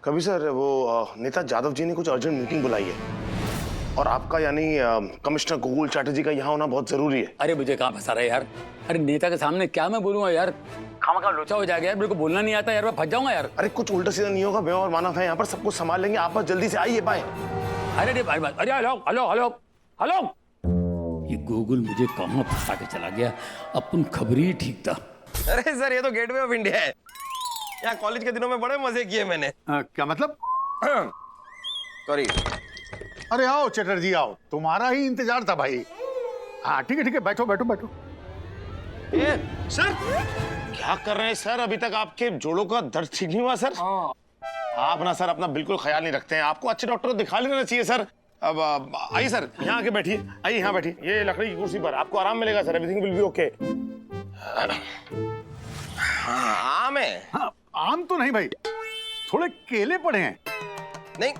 कभी सर वो नेता जादव जी ने कुछ अर्जेंट मीटिंग बुलाई है और आपका यानी कमिश्नर गोकुल चैटर्जी का यहाँ होना बहुत जरूरी है। अरे मुझे कहाँ फंसा रहा है यार। अरे नेता के सामने क्या मैं बोलूंगा यार, खामखा लोचा हो जाएगा यार, मेरे को बोलना नहीं आता यार, मैं फंस जाऊंगा यार। अरे कुछ उल्टा सीधा नहीं होगा, मैं और मानव है यहाँ पर, सब कुछ संभाल लेंगे, आप बस जल्दी से आइए। बाय। अरे अरे हेलो हेलो हेलो हेलो, ये गूगल मुझे कहाँ फंसा के चला गया, अपन खबर ही ठीक था। अरे सर ये तो गेटवे ऑफ इंडिया है, यहाँ कॉलेज के दिनों में बड़े मजे किए मैंने। क्या मतलब? सॉरी। अरे आओ चटर्जी आओ, तुम्हारा ही इंतजार था भाई। हाँ ठीक है बैठो बैठो बैठो। ये सर क्या कर रहे हैं सर? अभी तक आपके जोड़ों का दर्द ठीक नहीं हुआ सर? आप ना सर अपना बिल्कुल ख्याल नहीं रखते हैं, आपको अच्छे डॉक्टर को दिखा लेना चाहिए सर। अब आइए सर, यहाँ आके बैठिए, आइए यहाँ बैठिए, ये लकड़ी की कुर्सी पर, आपको आराम मिलेगा sir, everything will be okay. आम है? हाँ, आम तो नहीं भाई, थोड़े केले पड़े हैं। नहीं,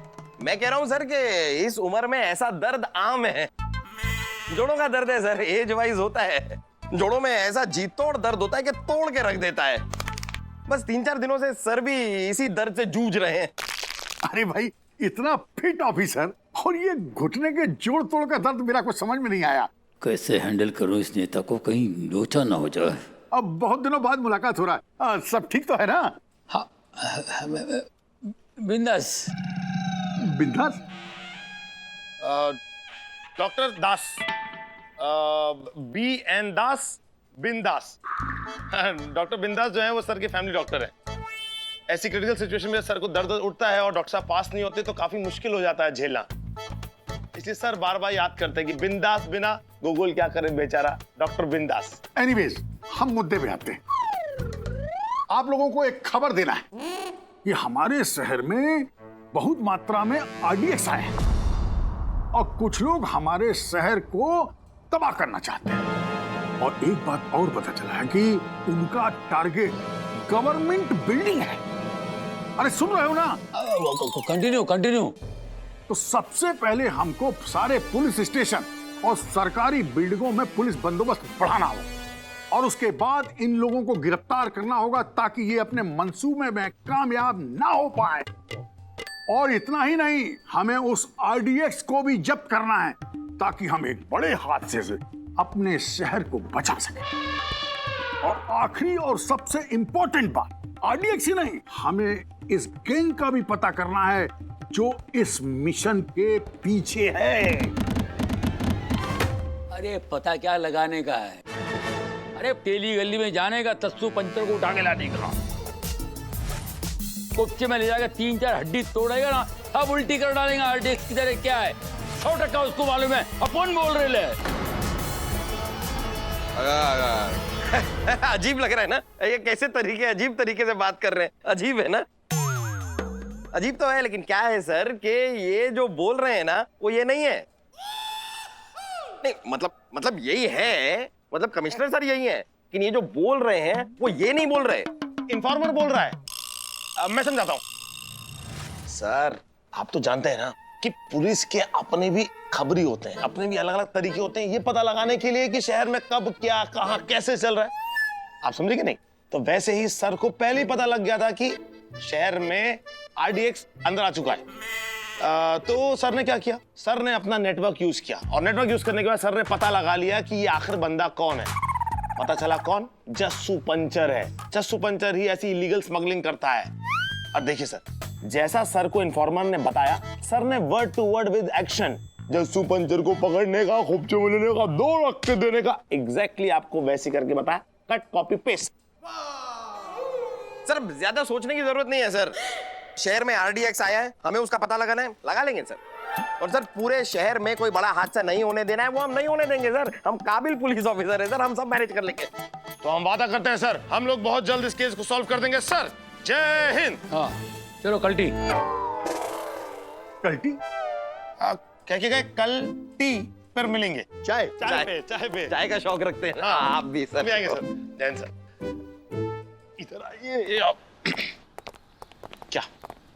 मैं कह रहा हूँ सर कि इस उम्र में ऐसा दर्द आम है। जोड़ों का दर्द है सर, एज वाइज होता है। जोड़ों में ऐसा जी तोड़ दर्द होता है कि तोड़ के रख देता है। बस 3-4 दिनों से सर भी इसी दर्द से जूझ रहे हैं। अरे भाई इतना फिट ऑफिसर और ये घुटने के जोड़ तोड़ का दर्द मेरा कुछ समझ में नहीं आया। कैसे हैंडल करूं इस नेता को, कहीं लोचा ना हो जाए। अब बहुत दिनों बाद मुलाकात हो रहा है, सब ठीक तो है ना? हाँ बिंदास। बिंदास? डॉक्टर दास, BN दास, बिंदास। डॉक्टर बिंदास जो है वो सर के फैमिली डॉक्टर है। ऐसी क्रिटिकल सिचुएशन में सर को दर्द उठता है और डॉक्टर साहब पास नहीं होते तो काफी मुश्किल हो जाता है झेलना, इसलिए सर बार बार याद करते हैं कि बिंदास बिना गूगल क्या करे बेचारा डॉक्टर बिंदास। एनीवेज हम मुद्दे पे आते हैं। आप लोगों को एक खबर देना है कि हमारे शहर में बहुत मात्रा में RDX आए हैं और कुछ लोग हमारे शहर को तबाह करना चाहते हैं। और एक बात और पता चला है कि उनका टारगेट गवर्नमेंट बिल्डिंग है। अरे सुन रहे हो ना? कंटिन्यू। तो सबसे पहले हमको सारे पुलिस स्टेशन और सरकारी बिल्डिंगों में पुलिस बंदोबस्त बढ़ाना होगा और उसके बाद इन लोगों को गिरफ्तार करना होगा ताकि ये अपने मंसूबे में कामयाब ना हो पाए। और इतना ही नहीं, हमें उस RDX को भी जब्त करना है ताकि हम एक बड़े हादसे से अपने शहर को बचा सकें। और आखिरी और सबसे इंपॉर्टेंट बात, RDX ही नहीं, हमें इस गैंग का भी पता करना है जो इस मिशन के पीछे है। अरे पता क्या लगाने का है? अरे तेली गली में जाने का, तस्सू पंचर को उठा के लाने का, कुप्चे में ले जाकर 3-4 हड्डी तोड़ेगा ना, सब उल्टी कर डालेगा। RDX की तरह क्या है, 100% उसको मालूम है, अपन बोल रहे ले। अजीब लग रहा है ना, ये कैसे तरीके अजीब तरीके से बात कर रहे हैं, अजीब है ना? अजीब तो है, लेकिन क्या है सर कि ये जो बोल रहे हैं ना वो ये नहीं है। नहीं मतलब यही है, मतलब कमिश्नर सर यही है, लेकिन ये जो बोल रहे हैं वो ये नहीं बोल रहे। इन्फॉर्मर बोल रहा है। मैं समझाता हूं सर, आप तो जानते हैं ना कि पुलिस के अपने भी खबरी होते हैं, अपने भी अलग अलग तरीके होते हैं ये पता लगाने के लिए कि शहर में कब क्या कहां कैसे चल रहा है। आप समझे कि नहीं? तो वैसे ही सर को पहले ही पता लग गया था कि शहर में RDX अंदर आ चुका है। तो सर ने क्या किया, सर ने अपना नेटवर्क यूज किया और नेटवर्क यूज करने के बाद सर ने पता लगा लिया कि ये आखिर बंदा कौन है। पता चला कौन? जस्सू पंचर है। जस्सू पंचर ही ऐसी इलीगल स्मगलिंग करता है। और देखिए सर, जैसा सर को इन्फॉर्मर ने बताया, सर ने word to word with action Jassu puncture को पकड़ने का, खुपचे में लेने का, 2 रख के देने का, एग्जैक्टली आपको वैसे करके बताया। Cut copy paste. सर ज्यादा सोचने की जरूरत नहीं है सर, शहर में RDX आया है, हमें उसका पता लगाना है, लगा लेंगे सर। और सर पूरे शहर में कोई बड़ा हादसा नहीं होने देना है, वो हम नहीं होने देंगे सर। हम काबिल पुलिस ऑफिसर है सर, हम सब मैनेज कर लेंगे। तो हम वादा करते हैं सर, हम लोग बहुत जल्द इस केस को सॉल्व कर देंगे सर। जय हिंद। हाँ चलो कल्टी। कल्टी? क्या गए? कल टी पर मिलेंगे। चाय? चाय का शौक रखते हैं हाँ, आप भी सर। अभी आएंगे सर। जैन सर इधर आइए। ये आप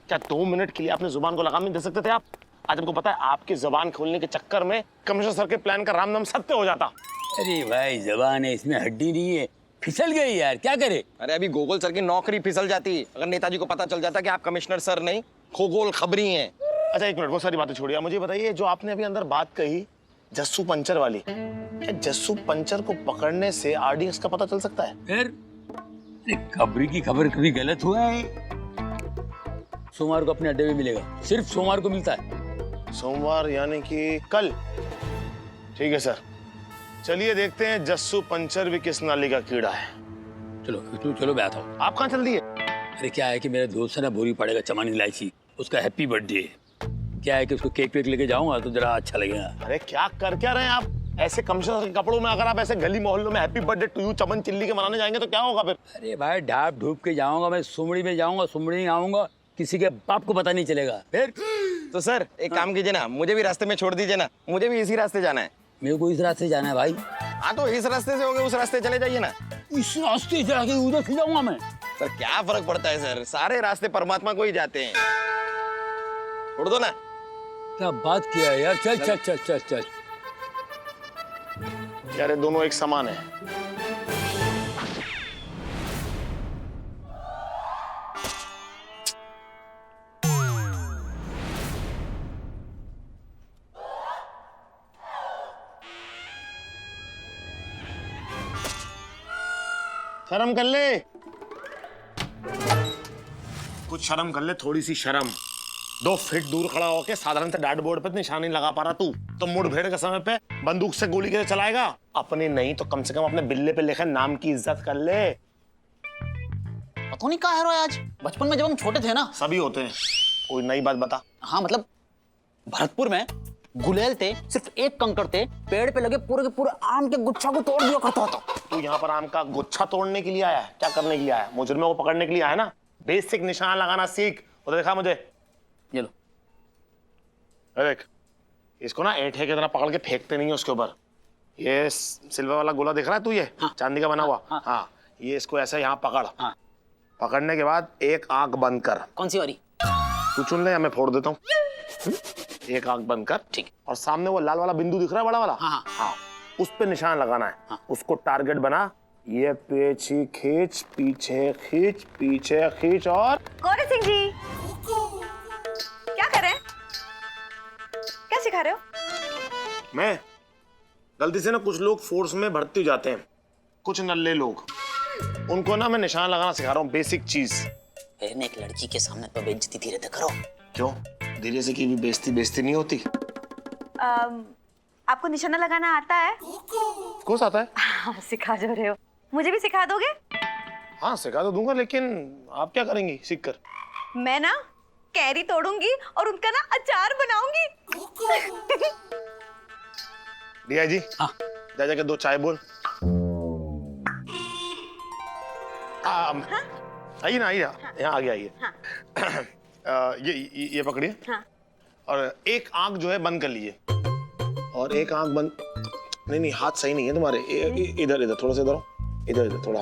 क्या 2 मिनट के लिए आपने जुबान को लगाम नहीं दे सकते थे आप? आज हमको पता है आपकी जुबान खोलने के चक्कर में कमिश्नर सर के प्लान का रामनाम सत्य हो जाता। अरे भाई जबान है, इसमें हड्डी नहीं है, फिसल गई यार, क्या करे? अरे अभी गोकुल सर की नौकरी फिसल जाती अगर नेताजी को पता चल जाता कि आप कमिश्नर सर नहीं खोगोल खबरी हैं। अच्छा एक मिनट, वो सारी बातें छोड़िए, मुझे बताइए जो आपने अभी अंदर बात कही जस्सू पंचर वाली, क्या जस्सू पंचर को पकड़ने से आरडीएक्स का पता चल सकता है? फिर अरे खबरी की खबर कभी गलत हुआ है? सोमवार को अपने अड्डे में मिलेगा, सिर्फ सोमवार को मिलता है। सोमवार यानी कि कल? ठीक है सर, चलिए देखते हैं जस्सू पंचर भी किस नाली का कीड़ा है। चलो चलो मैं आता हूँ। आप कहाँ चल दिए? अरे क्या है कि मेरा दोस्त है ना, बोरी पड़ेगा चमानी इलायची, उसका हैप्पी बर्थडे है। क्या है कि उसको केक वेक लेके जाऊंगा तो जरा अच्छा लगेगा। अरे क्या कर क्या रहे हैं आप? ऐसे कमशर के कपड़ों में अगर आप ऐसे गली मोहल्लों में हैप्पी बर्थडे टू यू चमन चिल्ली के मनाने जाएंगे तो क्या होगा फिर? अरे भाई ढाप ढूप के जाऊंगा मैं, सुमड़ी में जाऊंगा, सुमड़ी आऊंगा, किसी के बाप को पता नहीं चलेगा। फिर तो सर एक काम कीजिए ना, मुझे भी रास्ते में छोड़ दीजिए ना, मुझे भी इसी रास्ते जाना है। मेरे को इस रास्ते जाना है भाई। हाँ तो इस रास्ते से होगे उस रास्ते चले जाइए ना। इस रास्ते से आगे उधर से जाऊंगा मैं। सर क्या फर्क पड़ता है सर, सारे रास्ते परमात्मा को ही जाते हैं। छोड़ दो ना। क्या बात किया है यार, चल चल चल चल चल। यार ये दोनों एक समान है। शर्म कर ले, कुछ शर्म कर ले, थोड़ी सी शर्म। 2 फीट दूर खड़ा होके साधारण से डैड बोर्ड पे निशान नहीं लगा पा रहा तू, तो मुठभेड़ के समय पे बंदूक से गोली कैसे चलाएगा? अपनी नहीं तो कम से कम अपने बिल्ले पे लिखे नाम की इज्जत कर ले। पता नहीं कहाँ है रोया आज। बचपन में जब हम छोटे थे ना, सभी होते हैं, कोई नई बात बता। हाँ मतलब भरतपुर में गुलेल थे, सिर्फ एक कंकड़ थे, पेड़ पे लगे पूरे के पूरे आम के गुच्छा को तोड़ दिया करता था। तू यहाँ पर आम का गुच्छा तोड़ने के लिए आया है? क्या करने के लिए आया है? मुजरिमों को पकड़ने के लिए आया है ना? बेसिक निशान लगाना सीख। उधर देखा मुझे, ये लो। देख इसको ना ऐठे की तरह पकड़ के फेंकते नहीं है उसके ऊपर। ये सिल्वर वाला गोला दिख रहा है तू, ये हाँ। चांदी का बना हुआ। हाँ। हाँ ये इसको ऐसे यहाँ पकड़। हाँ। पकड़ने के बाद एक आंख बंद कर। कौन सी वाली? तू चुन ले या मैं फोड़ देता हूँ। एक आंख बंद कर। ठीक। और सामने वो लाल वाला बिंदु दिख रहा है, बड़ा वाला। हाँ। हाँ उस पे निशान लगाना है। हाँ। उसको टारगेट बना, ये पीछे खींच, पीछे खींच, पीछे खींच और गौरी सिंह जी क्या कर रहे हैं? क्या सिखा रहे हो? मैं गलती से ना कुछ लोग फोर्स में भर्ती हो जाते हैं, कुछ नल्ले लोग, उनको ना मैं निशान लगाना सिखा रहा हूँ, बेसिक चीज। एक लड़की के सामने तो बेइज्जती धीरे धीरे करो। क्यों? धीरे से की भी बेइज्जती नहीं होती। आपको निशाना लगाना आता है? कौन आता है? हाँ, सिखा जो रहे हो, मुझे भी सिखा दोगे? हाँ सिखा तो दूंगा, लेकिन आप क्या करेंगी सीख कर? मैं ना कैरी तोड़ूंगी और उनका ना अचार बनाऊंगी। डिया जी, हाँ। जा जाके 2 चाय बोल। आइए ना, आइए यहाँ आगे आइए। ये पकड़िए। हाँ। और एक आंख जो है बंद कर लीजिए, और एक आंख बंद, नहीं हाथ सही नहीं है तुम्हारे, इधर इधर थोड़ा सा इधर, इधर इधर थोड़ा।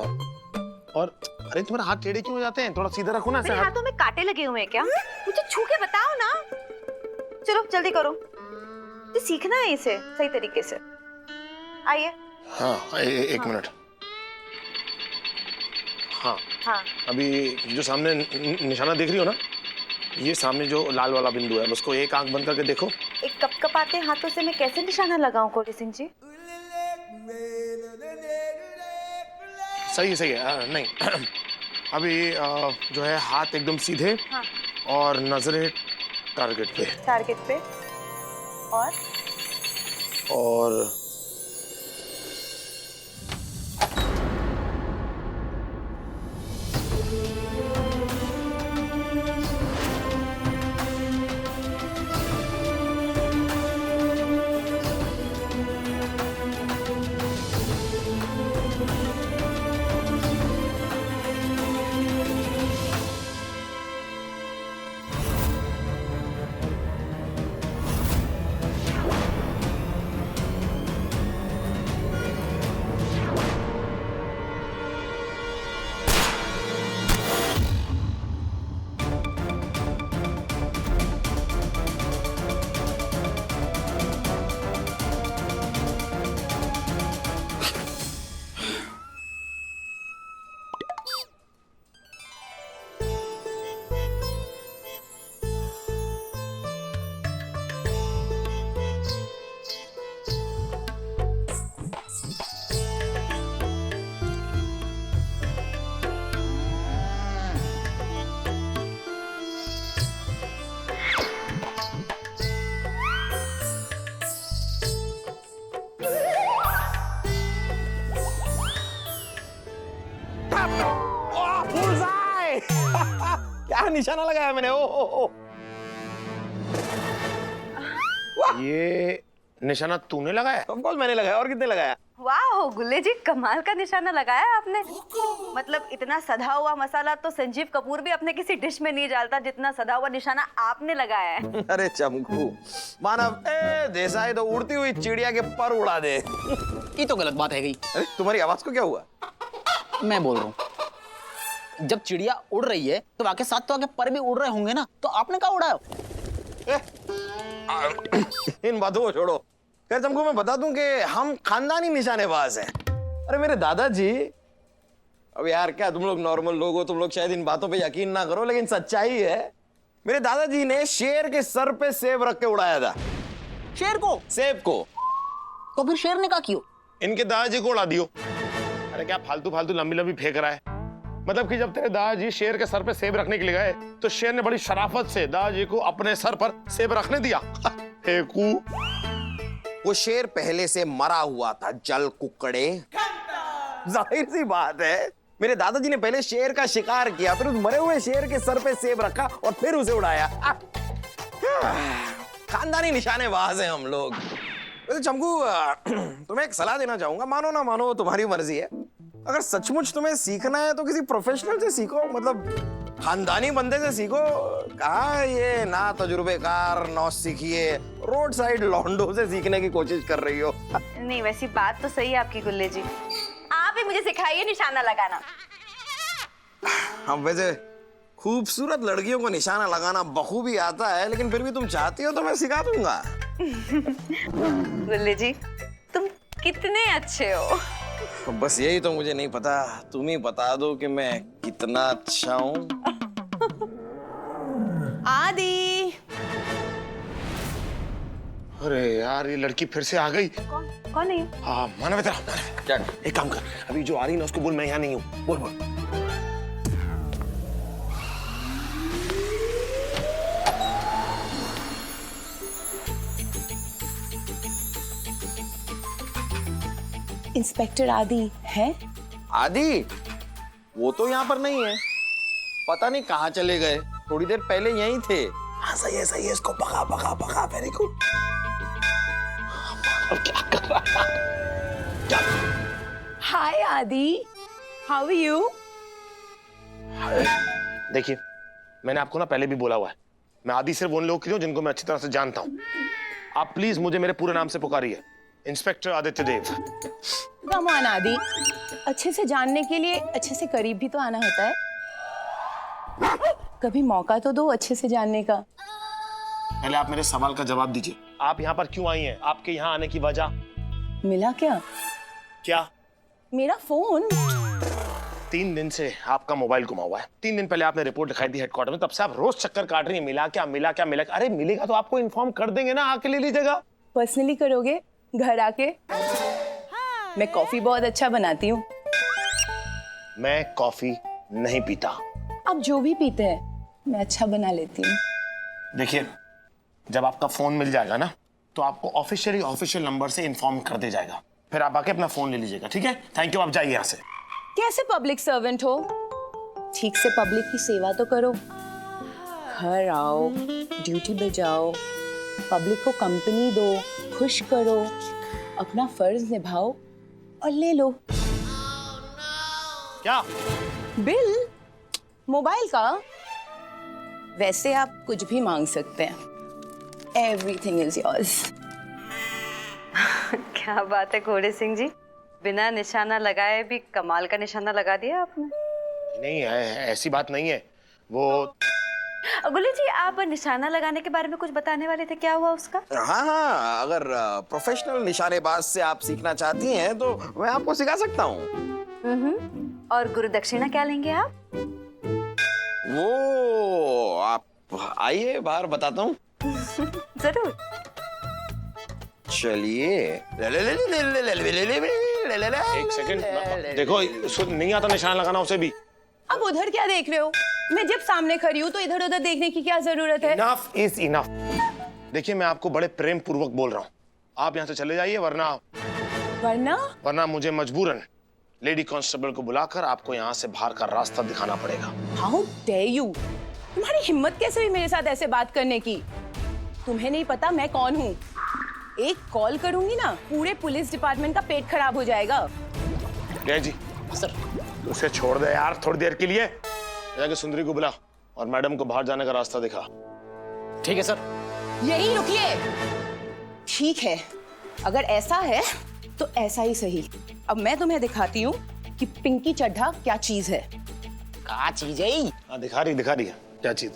और अरे तुम्हारे हाथ टेढ़े क्यों हो जाते हैं? थोड़ा सीधा रखो ना। मेरे हाथों में कांटे लगे हुए हैं क्या? मुझे छू के बताओ ना। चलो जल्दी करो, तो सीखना है इसे सही तरीके से। आइए। हाँ एक मिनट। हाँ हाँ। अभी जो सामने निशाना देख रही हो ना, ये सामने जो लाल वाला बिंदु है, उसको एक आंख बंद करके देखो। एक कपकपाते हाथों से मैं कैसे निशाना लगाऊं गौरी सिंह जी? सही है। नहीं अभी जो है हाथ एकदम सीधे। हाँ। और नजरें टारगेट पे। टारगेट पे। और निशाना लगाया मैंने। ओ ये निशाना तूने लगाया? ऑफ कोर्स मैंने लगाया, और कितने लगाया? वाह गुल्ले जी, कमाल का निशाना लगाया आपने। मतलब इतना सधा हुआ मसाला तो संजीव कपूर भी अपने किसी डिश में नहीं डालता जितना सधा हुआ निशाना आपने लगाया है। अरे चमकू, मानव देसाई तो उड़ती हुई चिड़िया के पर उड़ा दे। ये तो गलत बात है गई। अरे तुम्हारी आवाज को क्या हुआ? मैं बोल रहा हूँ, जब चिड़िया उड़ रही है तो आके साथ तो आगे पर भी उड़ रहे होंगे ना, तो आपने कहा उड़ाया? इन बातों को छोड़ो। खैर तुमको मैं बता दूं कि हम खानदानी निशानेबाज हैं। अरे मेरे दादाजी, अब यार क्या तुम लोग नॉर्मल लोग हो, तुम लोग शायद इन बातों पे यकीन ना करो, लेकिन सच्चाई है। मेरे दादाजी ने शेर के सर पे सेब रख के उड़ाया था। शेर को? सेब को। तो फिर शेर ने क्या किया? इनके दादाजी को उड़ा दियो। अरे क्या फालतू फालतू लंबी लंबी फेंक रहा है। मतलब कि जब तेरे दादाजी शेर के सर पे सेब रखने के लिए गए तो शेर ने बड़ी शराफत से दादाजी को अपने सर पर सेब रखने दिया। फेंकू। वो शेर पहले से मरा हुआ था, जल कुकड़े। जाहिर सी बात है, मेरे दादाजी ने पहले शेर का शिकार किया, फिर उस मरे हुए शेर के सर पे सेब रखा और फिर उसे उड़ाया। खानदानी निशानेबाज हैं हम लोग। वैसे चमकू, तुम्हें एक सलाह देना चाहूंगा, मानो ना मानो तुम्हारी मर्जी है। अगर सचमुच तुम्हें सीखना है तो किसी प्रोफेशनल से सीखो, मतलब खानदानी बंदे से सीखो। कहाँ ये ना तजुर्बेकार नौसिखिए रोड साइड लौंडो से सीखने की कोशिश कर रही हो। नहीं, वैसी बात तो सही है आपकी गुल्ले जी। आप ही मुझे सिखाइए निशाना लगाना। हम वैसे खूबसूरत लड़कियों को निशाना लगाना बखूबी आता है, लेकिन फिर भी तुम चाहती हो तो मैं सिखा दूंगा। गुल्ले जी, तुम कितने अच्छे हो। बस यही तो मुझे नहीं पता, तुम ही बता दो कि मैं कितना अच्छा हूँ। आदि। अरे यार, ये लड़की फिर से आ गई। कौन है? हाँ मानव इधर आओ, मानव। क्या? एक काम कर, अभी जो आ रही है ना उसको बोल मैं यहाँ नहीं हूँ। बोल बोल। इंस्पेक्टर आदि है? आदि? वो तो यहाँ पर नहीं है, पता नहीं कहाँ चले गए। थोड़ी देर पहले यहीं थे। हाँ सही है, इसको पका पका पका। Very good. अब क्या कर रहा है? हाय आदि, हाउ आर यू? देखिए, मैंने आपको ना पहले भी बोला हुआ है, मैं आदि सिर्फ उन लोग की हूँ जिनको मैं अच्छी तरह से जानता हूँ। आप प्लीज मुझे मेरे पूरे नाम से पुकारिए, inspector Aditya Dev. Come on Adi, अच्छे से जानने के लिए अच्छे से करीब भी तो आना होता है। कभी मौका तो दो अच्छे से जानने का। पहले आप मेरे सवाल का जवाब दीजिए, आप यहाँ पर क्यों आई हैं? आपके यहाँ आने की वजह? मिला क्या? क्या? मेरा फोन। 3 दिन से आपका मोबाइल गुमा हुआ है। 3 दिन पहले आपने रिपोर्ट लिखाई थी हेडक्वार्टर में, तब से आप रोज चक्कर काट रही हैं, मिला क्या मिला क्या मिला क्या। अरे मिलेगा तो आपको इन्फॉर्म कर देंगे ना, आके ले लीजिएगा। पर्सनली करोगे घर आके? मैं कॉफी बहुत अच्छा बनाती हूँ। मैं कॉफी नहीं पीता। आप जो भी पीते हैं मैं अच्छा बना लेती हूँ। देखिए, जब आपका फोन मिल जाएगा ना तो आपको ऑफिशियल नंबर से इन्फॉर्म कर दिया जाएगा, फिर आप आके अपना फोन ले लीजिएगा। ठीक है, थैंक यू। आप जाइए यहाँ से। कैसे पब्लिक सर्वेंट हो? ठीक से पब्लिक की सेवा तो करो। घर आओ, ड्यूटी बजाओ, पब्लिक को कंपनी दो, खुश करो, अपना फर्ज निभाओ और ले लो क्या? बिल मोबाइल का। वैसे आप कुछ भी मांग सकते हैं, एवरीथिंग इज योर्स। क्या बात है घोड़े सिंह जी, बिना निशाना लगाए भी कमाल का निशाना लगा दिया आपने। नहीं है, ऐसी बात नहीं है। वो गुल्ले जी, आप निशाना लगाने के बारे में कुछ बताने वाले थे, क्या हुआ उसका? हाँ हाँ, अगर प्रोफेशनल निशानेबाज से आप सीखना चाहती हैं तो मैं आपको सिखा सकता हूँ। और गुरु दक्षिणा क्या लेंगे आप? वो आप आइए बाहर बताता हूँ। जरूर। चलिए। एक सेकंड, देखो उसको नहीं आता निशाना लगाना, उसे भी। अब उधर क्या देख रहे हो? मैं जब सामने खड़ी हूँ तो इधर उधर देखने की क्या जरूरत है? Enough is enough. देखिए, मैं आपको बड़े प्रेम पूर्वक बोल रहा हूँ, आप यहाँ से चले जाइए, वरना मुझे मजबूरन लेडी कांस्टेबल को बुलाकर आपको यहाँ से बाहर का रास्ता दिखाना पड़ेगा। How dare you! तुम्हारी हिम्मत कैसे हुई मेरे साथ ऐसे बात करने की? तुम्हें नहीं पता मैं कौन हूँ? एक कॉल करूंगी ना, पूरे पुलिस डिपार्टमेंट का पेट खराब हो जाएगा। जय जी सर। उसे छोड़ दे यार थोड़ी देर के लिए। जाके सुंदरी को बुला और मैडम को बाहर जाने का रास्ता दिखा। ठीक है सर। यही रुकिए। ठीक है, अगर ऐसा है तो ऐसा ही सही। अब मैं तुम्हें दिखाती हूँ कि पिंकी चड्ढा क्या चीज है। क्या चीज है? हाँ दिखा रही है क्या चीज।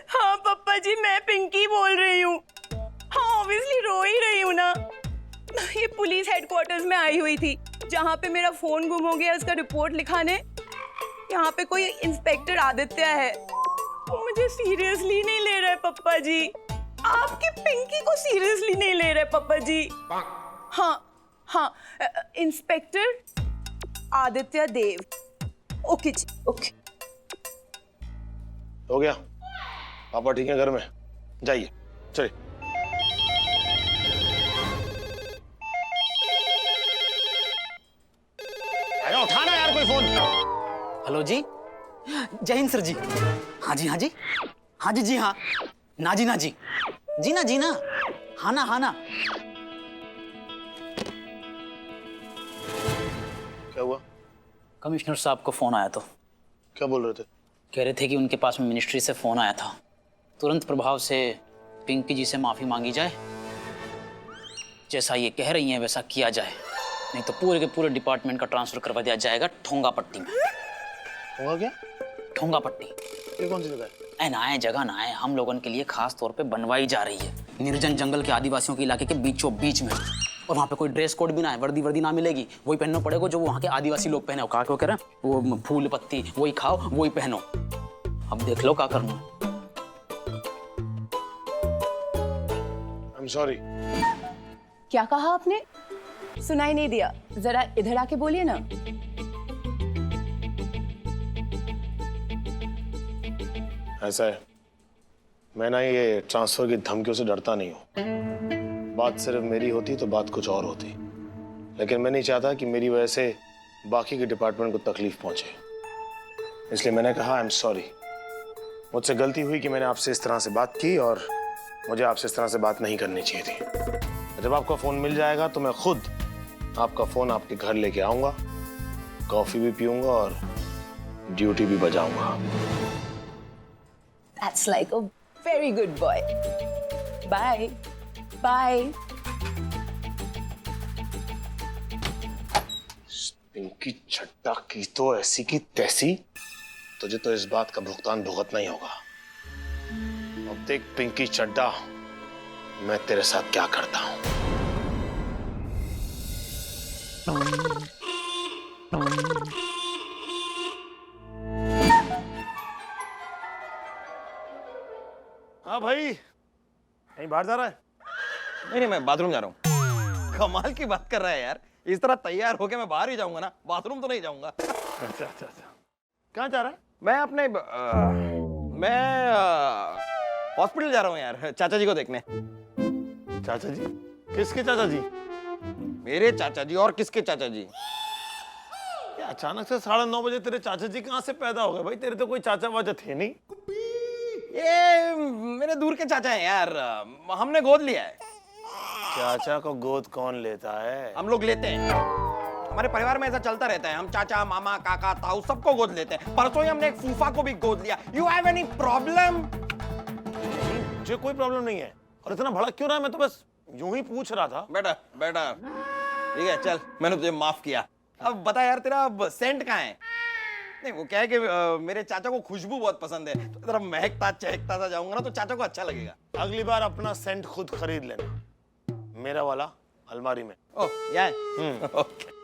हाँ पप्पा जी, मैं पिंकी बोल रही हूँ। हाँ ऑब्वियसली रो ही रही हूँ ना। ये पुलिस हेडक्वार्टर्स में आई हुई थी, जहाँ पे मेरा फोन गुम हो गया उसका रिपोर्ट लिखाने। यहाँ पे कोई इंस्पेक्टर आदित्य है, वो मुझे सीरियसली नहीं ले रहे पप्पा जी। आपकी पिंकी को सीरियसली नहीं ले रहे पप्पा जी। हाँ हाँ, इंस्पेक्टर आदित्य देव। ओके जी, ओके। हो गया? पापा ठीक है घर में? जाइए चलिए। अरे उठाना यार कोई फोन। हेलो जी, जय हिंद सर जी। हाँ जी हाँ जी, हाँ जी जी हाँ, ना जी ना जी, जी ना जी ना, हाँ ना हाँ ना। क्या हुआ? कमिश्नर साहब को फोन आया तो क्या बोल रहे थे? कह रहे थे कि उनके पास में मिनिस्ट्री से फोन आया था, तुरंत प्रभाव से पिंकी जी से माफी मांगी जाए। जैसा ये कह रही हैं वैसा किया जाए, नहीं तो पूरे के पूरे डिपार्टमेंट का ट्रांसफर करवा दिया जाएगा ठोंगा पट्टी में। हुआ क्या? ठोंगा पट्टी ये कौन सी जगह है? ना जगह ना है, हम लोगों के लिए खास तौर पे बनवाई जा रही है, निर्जन जंगल के आदिवासियों के इलाके के बीचों बीच में। और वहाँ पे कोई ड्रेस कोड भी ना है, वर्दी ना मिलेगी, वही पहनना पड़ेगा जो वहाँ के आदिवासी लोग पहने। कहा क्यों कह रहे हैं, वो फूल पत्ती वही खाओ वही पहनो। अब देख लो क्या करना। I'm sorry। क्या कहा आपने? सुनाई नहीं दिया, जरा इधर आके बोलिए ना। ऐसा है, मैं ना ये ट्रांसफर की धमकियों से डरता नहीं हूँ। बात सिर्फ मेरी होती तो बात कुछ और होती, लेकिन मैं नहीं चाहता कि मेरी वजह से बाकी के डिपार्टमेंट को तकलीफ पहुंचे, इसलिए मैंने कहा आई एम सॉरी। मुझसे गलती हुई कि मैंने आपसे इस तरह से बात की और मुझे आपसे इस तरह से बात नहीं करनी चाहिए थी। जब आपका फोन मिल जाएगा तो मैं खुद आपका फोन आपके घर लेके आऊंगा, कॉफी भी पीऊंगा और ड्यूटी भी बजाऊंगा। That's like a very good boy. Bye. Bye. Pinky Chadha की तो ऐसी की तैसी, तुझे तो इस बात का भुगतान भुगतना ही होगा। अब देख पिंकी चड्ढा, मैं तेरे साथ क्या करता हूं। हाँ भाई, कहीं बाहर जा रहा है? नहीं मैं बाथरूम जा रहा हूँ। कमाल की बात कर रहा है यार, इस तरह तैयार होके मैं बाहर ही जाऊंगा ना, बाथरूम तो नहीं जाऊंगा। अच्छा। कहाँ जा रहा है? मैं अपने मैं हॉस्पिटल जा रहा हूँ यार, चाचा जी को देखने। चाचा जी? किसके चाचा जी? मेरे चाचा जी। और किसके चाचा जी? ये अचानक से 9:30 बजे तेरे चाचा जी कहाँ से पैदा हो गए भाई? तेरे तो कोई चाचा वाचा थे नहीं। ये मेरे दूर के चाचा हैं यार, हमने गोद लिया है। चाचा को गोद कौन लेता है? हम लोग लेते हैं, हमारे परिवार में ऐसा चलता रहता है। हम चाचा मामा काका ताऊ सबको गोद लेते हैं। परसों ही हमने एक फूफा को भी गोद लिया। You have any problem? मुझे कोई प्रॉब्लम नहीं है। और इतना भड़क क्यों रहा है? मैं तो बस यूं ही पूछ रहा था। बेटा ठीक है चल, मैंने तुझे माफ किया। अब बता यार, तेरा सेंट कहाँ है? नहीं वो क्या है कि मेरे चाचा को खुशबू बहुत पसंद है, तो तेरा महकता चहकता सा जाऊंगा ना तो चाचा को अच्छा लगेगा। अगली बार अपना सेंट खुद खरीद लेना, मेरा वाला अलमारी में। ओह यहाँ ओके।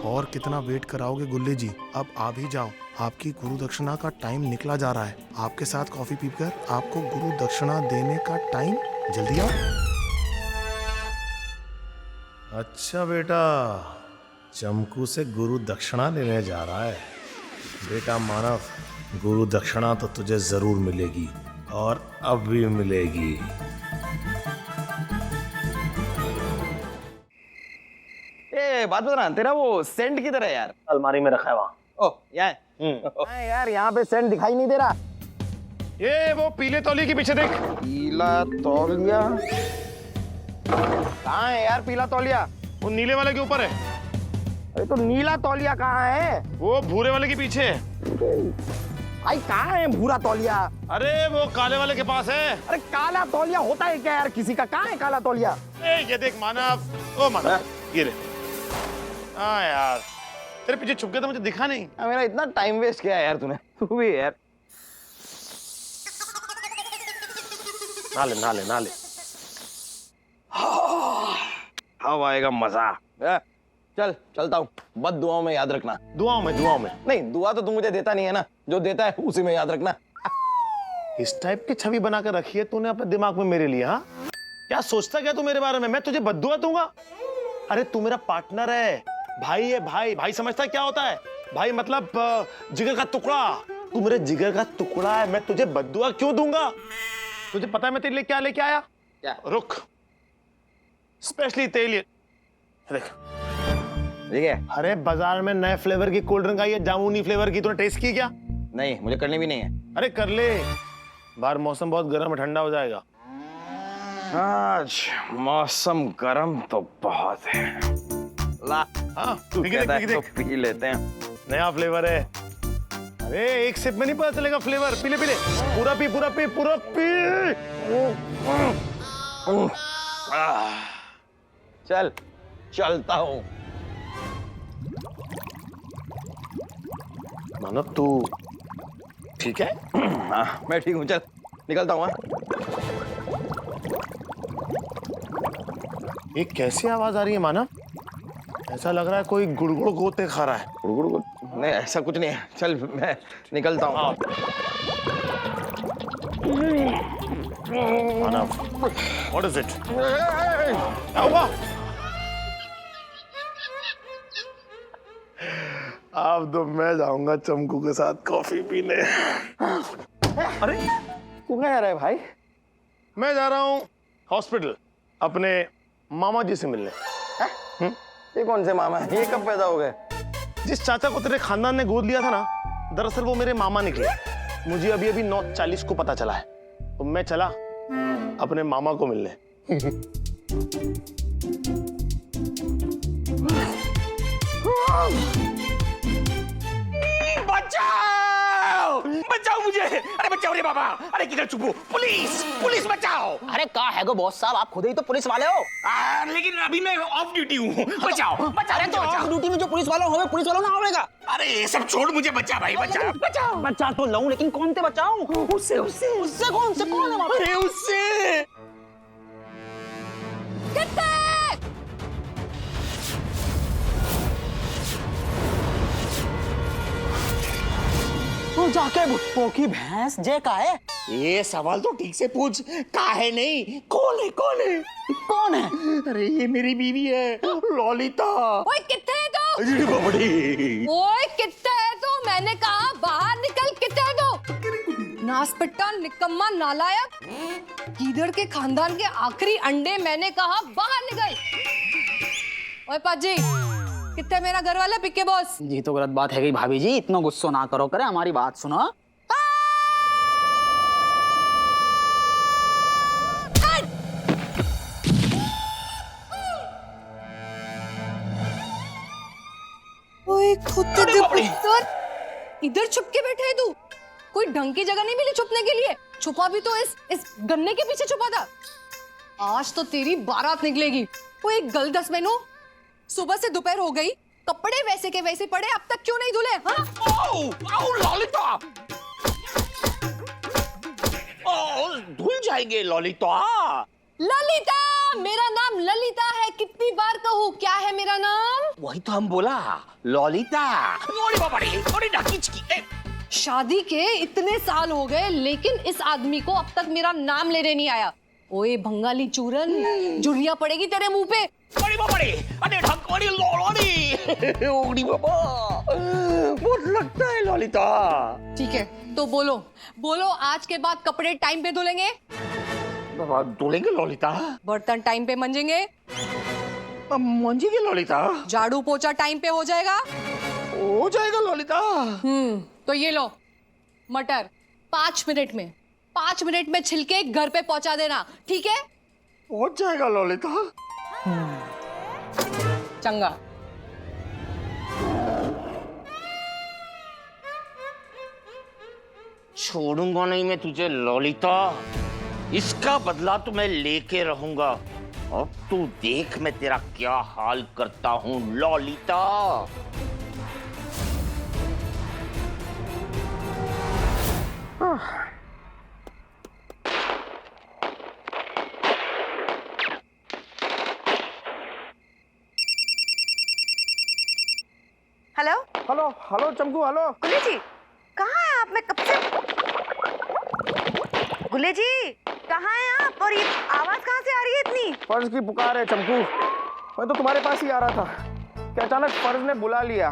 और कितना वेट कराओगे गुल्ले जी? अब आ भी जाओ, आपकी गुरु दक्षिणा का टाइम निकला जा रहा है। आपके साथ कॉफी पीकर आपको गुरु दक्षिणा देने का टाइम, जल्दी आओ। अच्छा बेटा, चमकू से गुरु दक्षिणा लेने जा रहा है। बेटा मानव, गुरु दक्षिणा तो तुझे जरूर मिलेगी और अब भी मिलेगी। ए बात बता, तेरा वो सेंट किधर है यार? अलमारी में रखा है वहाँ। ओह यहाँ है। हाँ यार, यहाँ पे सेंट दिखाई नहीं दे रहा। ये वो पीले तौलिए के पीछे देख। पीला तौलिया कहाँ है यार? पीला तौलिया वो नीले वाले के ऊपर है। अरे तो नीला तौलिया कहाँ है? वो भूरे वाले के पीछे है। भाई कहाँ है भूरा तौलिया? अरे वो काले वाले के पास है। अरे काला तौलिया होता है क्या यार किसी का? कहाँ है काला तौलिया? ये देख मानव, ओ मानव, ये ले। हाँ यार, तेरे पीछे छुप गया था, मुझे दिखा नहीं। मेरा इतना टाइम वेस्ट किया यार तूने। तू भी यार। ना ले। अब आएगा मजा। चल चलता हूँ, बद दुआओं में याद रखना। दुआओं में नहीं, दुआ तो तू मुझे देता नहीं है ना, जो देता है उसी में याद रखना। इस टाइप की छवि बनाकर रखी है तूने अपने दिमाग में मेरे लिए। हाँ, क्या सोचता क्या तू मेरे बारे में? मैं तुझे बद्दुआ दूंगा? अरे तू मेरा पार्टनर है, भाई है। भाई समझता क्या होता है? भाई मतलब जिगर का टुकड़ा। तू मेरे जिगर का टुकड़ा है, मैं तुझे बद्दुआ क्यों दूंगा? तुझे पता है मैं तेरे लिए क्या लेके आया? क्या? रुक, स्पेशली तेरे लिए देख। ठीक है। अरे बाजार में नए फ्लेवर की कोल्ड ड्रिंक आई है, जामुनी फ्लेवर की। तूने टेस्ट की क्या? नहीं, मुझे करनी भी नहीं है। अरे कर ले, बाहर मौसम बहुत गर्म है, ठंडा हो जाएगा। आज मौसम गर्म तो बहुत है। ला, हाँ तू कहता है तो देख। पी लेते हैं। नया फ्लेवर है। अरे एक सिप में नहीं पता चलेगा फ्लेवर। पी ले पूरा पी। चल चलता हूँ। मानव तू ठीक है? हाँ मैं ठीक हूँ, चल निकलता हूँ। ये कैसी आवाज आ रही है मानव? ऐसा लग रहा है कोई गुड़गुड़ गोते खा रहा है। गुड़गुड़? नहीं ऐसा कुछ नहीं है, चल मैं निकलता हूँ। मानव, व्हाट इज इट? क्या हुआ? अब तो मैं जाऊंगा चमकू के साथ कॉफी पीने। अरे तू कहाँ जा रहा है भाई? मैं जा रहा हूँ हॉस्पिटल अपने मामा जी से मिलने। ये कौन से मामा है? ये कब पैदा हो गए? जिस चाचा को तेरे खानदान ने गोद लिया था ना, दरअसल वो मेरे मामा निकले। मुझे अभी 9:40 को पता चला है, तो मैं चला अपने मामा को मिलने। बचाओ मुझे! अरे बचाओ रे बाबा! अरे किधर छुपो? पुलिस बचाओ! अरे कहा है गो बॉस साहब, आप खुद ही तो पुलिस वाले हो। लेकिन अभी मैं ऑफ ड्यूटी हूँ। बचाओ! अरे तो ऑफ ड्यूटी में जो पुलिस वाला होगा, पुलिस वाला ना होगा। अरे ये सब छोड़, मुझे बचा भाई, बचाओ! बचा तो लूं, लेकिन कौन से बचाऊं? उससे कौन है वहाँ पे? अरे उससे! तो जाके भुट्टो की भैंस जे का है? ये सवाल तो ठीक से पूछ। काहे नहीं, कौन है? अरे ये मेरी बीवी है, ललिता। ओए कितने है तो? अरे बाबड़ी! ओए कितने है तो? मैंने कहा बाहर निकल, कितने है तो? नासपिट्टा, निकम्मा, नालायक, गीदड़ के खानदान के आखिरी अंडे। मैंने कहा बाहर निकल। ओए पाजी, कितने मेरा घर वाला पिक्के बॉस? जी तो गलत बात है गई भाभी जी, इतना गुस्सा ना करो, करे हमारी बात सुनो। ओए कुत्ते दे पुत्र, इधर छुप के बैठे है तू? कोई ढंग की जगह नहीं मिली छुपने के लिए? छुपा भी तो इस गन्ने के पीछे छुपा था। आज तो तेरी बारात निकलेगी। वो एक गल 10 महीनों, सुबह से दोपहर हो गई, कपड़े वैसे के वैसे पड़े, अब तक क्यों नहीं धुले? ललिता! धुल जाएंगे ललिता। ललिता, मेरा नाम ललिता है। कितनी बार कहूँ क्या है मेरा नाम? वही तो हम बोला, ललिता। शादी के इतने साल हो गए, लेकिन इस आदमी को अब तक मेरा नाम लेने नहीं आया। ओए बंगाली चूरन, जुर्रिया पड़ेगी तेरे मुंह पे। बड़ी बड़ी अरे ढकोड़ी लोड़ी ओड़ी बाबा बहुत लगता है ललिता। ठीक है तो बोलो बोलो, आज के बाद कपड़े टाइम पे धुलेंगे, बाबा धुलेंगे ललिता, बर्तन टाइम पे मंजेंगे, मंजेंगे ललिता, झाड़ू पोछा टाइम पे हो जाएगा। हो जाएगा ललिता। तो ये लो मटर 5 मिनट में, 5 मिनट में छिलके घर पे पहुंचा देना, ठीक है? पहुंच जाएगा ललिता। चंगा। छोड़ूंगा नहीं मैं तुझे ललिता, इसका बदला तो मैं लेके रहूंगा। अब तू देख मैं तेरा क्या हाल करता हूं Lalita. Hello hello hello Chanku, hello. Gule ji कहाँ हैं आप? मैं कब से गुले जी कहाँ हैं आप? और ये आवाज कहाँ से आ रही है इतनी? फर्ज की पुकार है चंकू, मैं तो तुम्हारे पास ही आ रहा था कि अचानक फर्ज ने बुला लिया।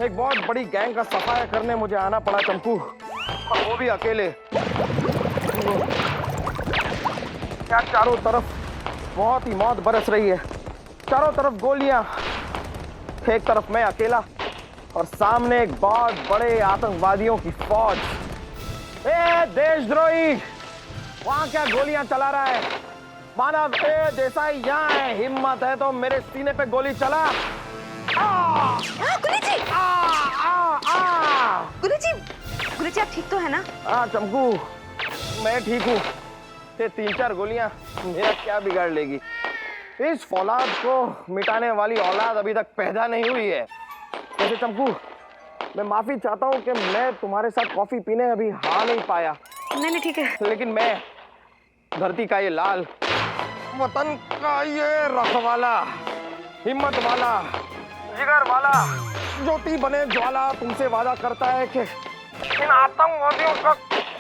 एक बहुत बड़ी गैंग का सफाया करने मुझे आना पड़ा चंकू, और वो भी अकेले। क्या चारों तरफ बहुत ही मौत बरस रही है, चारों तरफ गोलियां, एक तरफ मैं अकेला और सामने एक बहुत बड़े आतंकवादियों की फौज। ए देशद्रोही, वहां क्या गोलियां चला रहा है? मानव ए देसाई यहाँ है, हिम्मत है तो मेरे सीने पे गोली चला। गुले जी गुले जी आप ठीक तो है ना? हाँ चंकू मैं ठीक हूँ, ये 3-4 गोलियां मेरा क्या बिगाड़ लेगी? इस फौलाद को मिटाने वाली औलाद अभी तक पैदा नहीं हुई है। वैसे चंकू मैं माफी चाहता हूँ कि मैं तुम्हारे साथ कॉफी पीने अभी आ नहीं पाया। नहीं ठीक है, लेकिन मैं धरती का ये लाल, वतन का ये रखवाला, हिम्मत वाला, जिगर वाला, ज्योति बने ज्वाला तुमसे वादा करता है कि इन आतंकवादियों का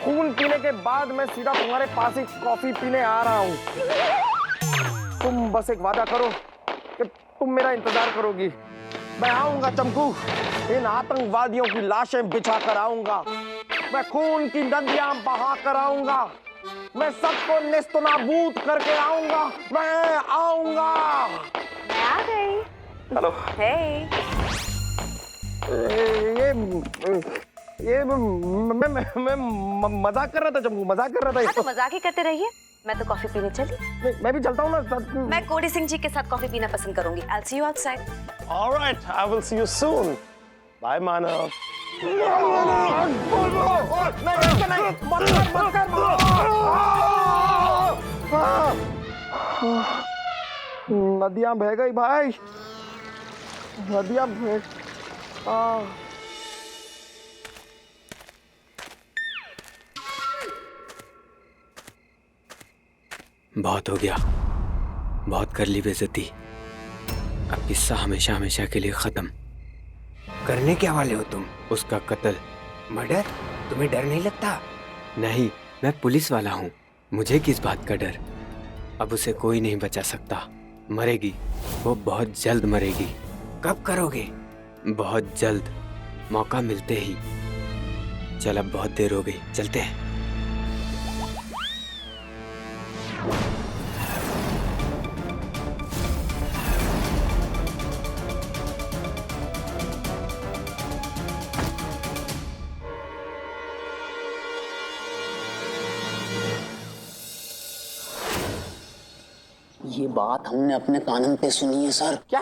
खून पीने के बाद मैं सीधा तुम्हारे पास ही कॉफी पीने आ रहा हूँ। तुम बस एक वादा करो कि तुम मेरा इंतजार करोगी। मैं आऊंगा चंकू, इन आतंकवादियों की लाशें बिछा कर आऊंगा, मैं खून की नदियां बहा कर आऊंगा, मैं सबको नेस्तनाबूद करके आऊंगा, मैं आऊंगा। मैं आ गई। हेलो। हे ये मैं मजाक कर रहा था चंकू, मजाक कर रहा था। तो मजाक ही करते रहिए, मैं तो कॉफी पीने चली। मैं भी चलता हूँ ना। मैं कोडी सिंह जी के साथ कॉफी पीना पसंद करूंगी। I'll see you outside. All right, I will see you soon. Bye, Manav. नदियां बह गई भाई, नदियां बह। बहुत हो गया, बहुत कर ली बेइज्जती। अब किस्सा हमेशा हमेशा के लिए खत्म। करने क्या वाले हो तुम? उसका कत्ल। मर्डर? तुम्हें डर नहीं लगता? नहीं, मैं पुलिस वाला हूँ, मुझे किस बात का डर। अब उसे कोई नहीं बचा सकता, मरेगी, वो बहुत जल्द मरेगी। कब करोगे? बहुत जल्द, मौका मिलते ही। चल अब बहुत देर हो गई, चलते हैं। ये बात हमने अपने कानों पे सुनी है सर। क्या?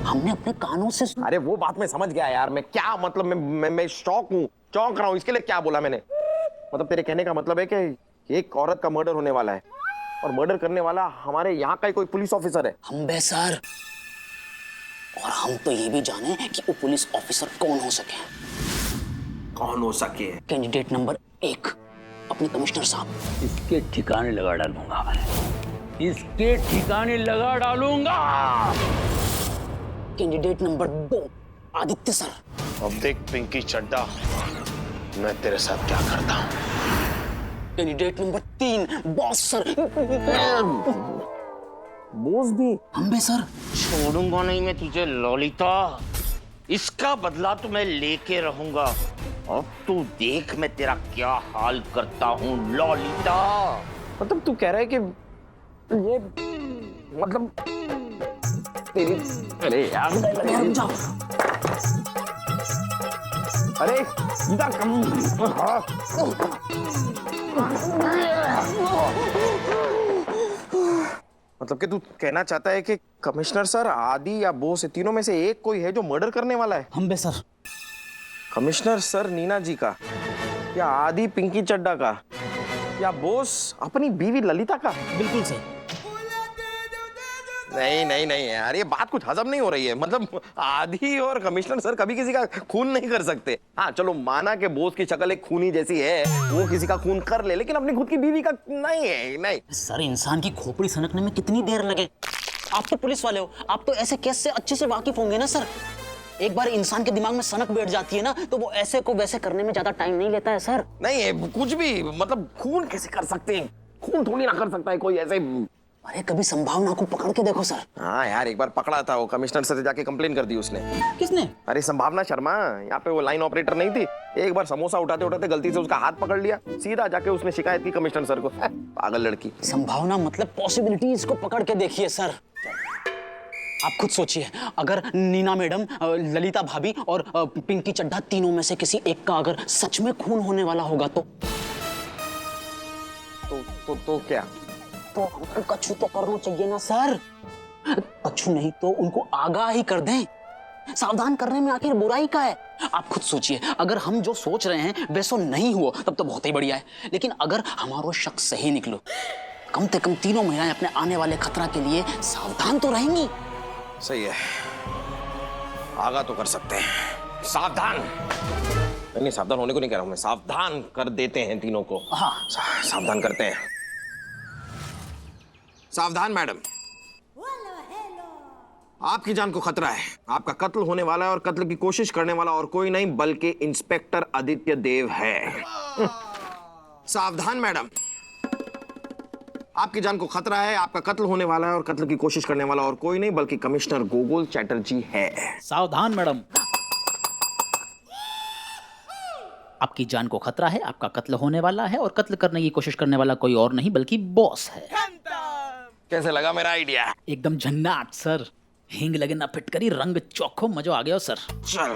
हमने अपने कानों से सुनी। अरे वो बात मैं समझ गया यार, मैं क्या मतलब मैं शौक हूँ, चौंक रहा हूँ। इसके लिए क्या बोला मैंने? मतलब तेरे कहने का मतलब है कि एक औरत का मर्डर होने वाला है और मर्डर करने वाला हमारे यहाँ का ही कोई पुलिस ऑफिसर है। हम बे सर, और हम तो ये भी जाने कि वो पुलिस ऑफिसर कौन हो सके। कौन हो सके? कैंडिडेट नंबर 1 अपने कमिश्नर साहब। इसके ठिकाने लगा डालूंगा मैं, इसके ठिकाने लगा डालूंगा। Candidate number 2 Aditya sir. अब देख पिंकी चड्डा, मैं तेरे साथ क्या करता हूँ। Candidate number 3 boss sir. Bose भी? हम बे सर। छोड़ूंगा नहीं मैं तुझे ललिता, इसका बदला तो मैं लेके रहूंगा। अब तू देख मैं तेरा क्या हाल करता हूँ ललिता। मतलब तू कह रहा है कि ये मतलब तेरी, अरे यार अरे सीधा मतलब कि तू कहना चाहता है कि कमिश्नर सर, आदि या बोस, तीनों में से एक कोई है जो मर्डर करने वाला है? हम बे सर। कमिश्नर सर नीना जी का, या आदि पिंकी चड्डा का, या बोस अपनी बीवी ललिता का? बिल्कुल सही। नहीं नहीं नहीं यार, ये बात कुछ हजम नहीं हो रही है। मतलब आदि और कमिश्नर सर कभी किसी का खून नहीं कर सकते। हाँ चलो माना कि बोस की शक्ल एक खूनी जैसी है, वो किसी का खून कर ले, लेकिन अपनी खुद की बीवी का नहीं है। नहीं सर, इंसान की खोपड़ी सनकने में कितनी देर लगे? आप तो पुलिस वाले हो, आप तो ऐसे केस से अच्छे से वाकिफ होंगे ना सर। एक बार इंसान के दिमाग में सनक बैठ जाती है ना, तो वो ऐसे को वैसे करने में ज्यादा टाइम नहीं लेता है सर। नहीं कुछ भी, मतलब खून कैसे कर सकते हैं? खून थोड़ी ना कर सकता है कोई ऐसे। अरे कभी संभावना को पकड़ के देखो सर। हाँ यार, एक बार पकड़ा था, वो कमिश्नर सर से जाके कंप्लेन कर दी उसने। किसने? अरे संभावना शर्मा, यहाँ पे वो लाइन ऑपरेटर नहीं थी, एक बार समोसा उठाते उठाते गलती से उसका हाथ पकड़ लिया, सीधा जाके उसने शिकायत की कमिश्नर सर को। पागल लड़की। संभावना मतलब पॉसिबिलिटीज को पकड़ के देखिए सर। आप खुद सोचिए, अगर नीना मैडम, ललिता भाभी और पिंकी चड्ढा तीनों में से किसी एक का अगर सच में खून होने वाला होगा तो क्या? तो हमको कछु तो करना चाहिए ना सर। कछु नहीं तो उनको आगाह ही कर दें। सावधान करने में आखिर बुराई का है? आप खुद सोचिए, अगर हम जो सोच रहे हैं वैसा नहीं हुआ तब तो बहुत ही बढ़िया है, लेकिन अगर हमारा शक सही निकलो, कम से कम तीनों महिलाएं अपने आने वाले खतरा के लिए सावधान तो रहेंगी। सही है, आगा तो कर सकते हैं। सावधान नहीं, सावधान होने को नहीं कह रहा हूं मैं, सावधान कर देते हैं तीनों को। हाँ सावधान करते हैं। सावधान मैडम, आपकी जान को खतरा है। आपका कत्ल होने वाला है और कत्ल की कोशिश करने वाला और कोई नहीं बल्कि इंस्पेक्टर आदित्य देव है। सावधान मैडम, आपकी जान को खतरा है। आपका कत्ल होने वाला है और कत्ल की कोशिश करने वाला और कोई नहीं बल्कि कमिश्नर गोकुल चैटर्जी है। सावधान मैडम, आपकी जान को खतरा है, आपका कत्ल होने वाला है और कत्ल करने की कोशिश करने वाला कोई और नहीं बल्कि बॉस है। कैसे लगा मेरा आइडिया? एकदम झन्नाट सर। हिंग लगे ना फिटकरी, रंग चोखो, मजो आ गया सर। चल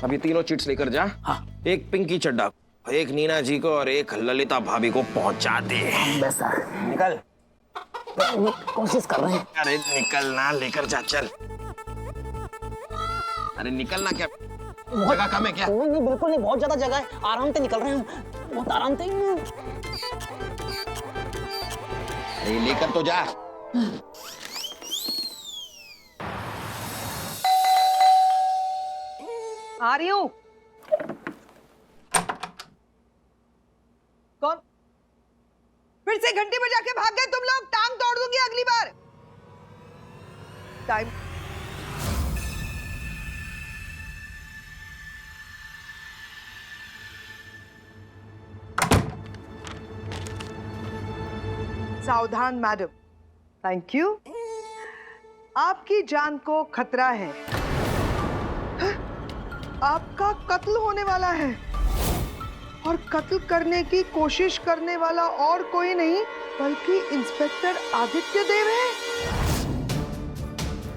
अभी तीनों चिट्स लेकर जा। हाँ। एक पिंकी चड्डा, एक नीना जी को और एक ललिता भाभी को पहुंचा दे। बस सर। निकल। कोशिश कर रहे हैं। अरे निकलना, लेकर जा चल। अरे निकलना, क्या जगह कम है क्या? नहीं बिल्कुल नहीं, बहुत ज्यादा जगह है, आराम से निकल रहे हैं, बहुत आराम से। अरे लेकर तो जा। आ रही हूँ। कौन? फिर से घंटी बजा के भाग गए तुम लोग? टांग तोड़ दूंगी अगली बार। टाइम सावधान मैडम। Thank you. आपकी जान को खतरा है। आपका कत्ल होने वाला है और कत्ल करने की कोशिश करने वाला और कोई नहीं बल्कि इंस्पेक्टर आदित्य देव है।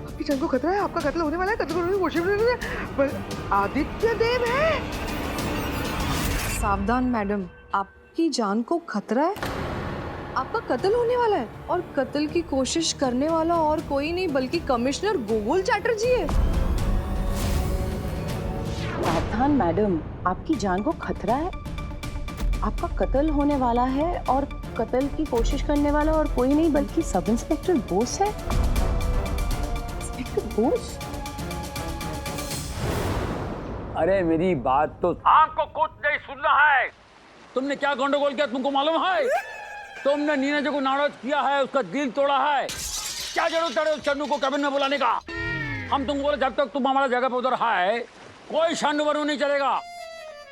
आपकी जान को खतरा है, आपका कत्ल होने वाला है, कत्ल करने की कोशिश आदित्य देव है। सावधान मैडम, आपकी जान को खतरा है, आपका कत्ल होने वाला है और कत्ल की कोशिश करने वाला और कोई नहीं बल्कि कमिश्नर गोकुल चैटर्जी है। सावधान मैडम, आपकी जान को खतरा है, आपका कत्ल होने वाला है और कत्ल की कोशिश करने वाला और कोई नहीं बल्कि सब इंस्पेक्टर बोस है। इंस्पेक्टर बोस? अरे मेरी बात तो आपको कुछ नहीं सुनना है। तुमने क्या गंडगोल किया तुमको मालूम है? तुमने नीना जी को नाराज किया है, उसका दिल तोड़ा है। क्या जरूरत है उस चन्नू को कैबिन में बुलाने का? हम तुमको बोले जब तक तुम हमारा जगह पे उधर है कोई शानू बनू नहीं चलेगा।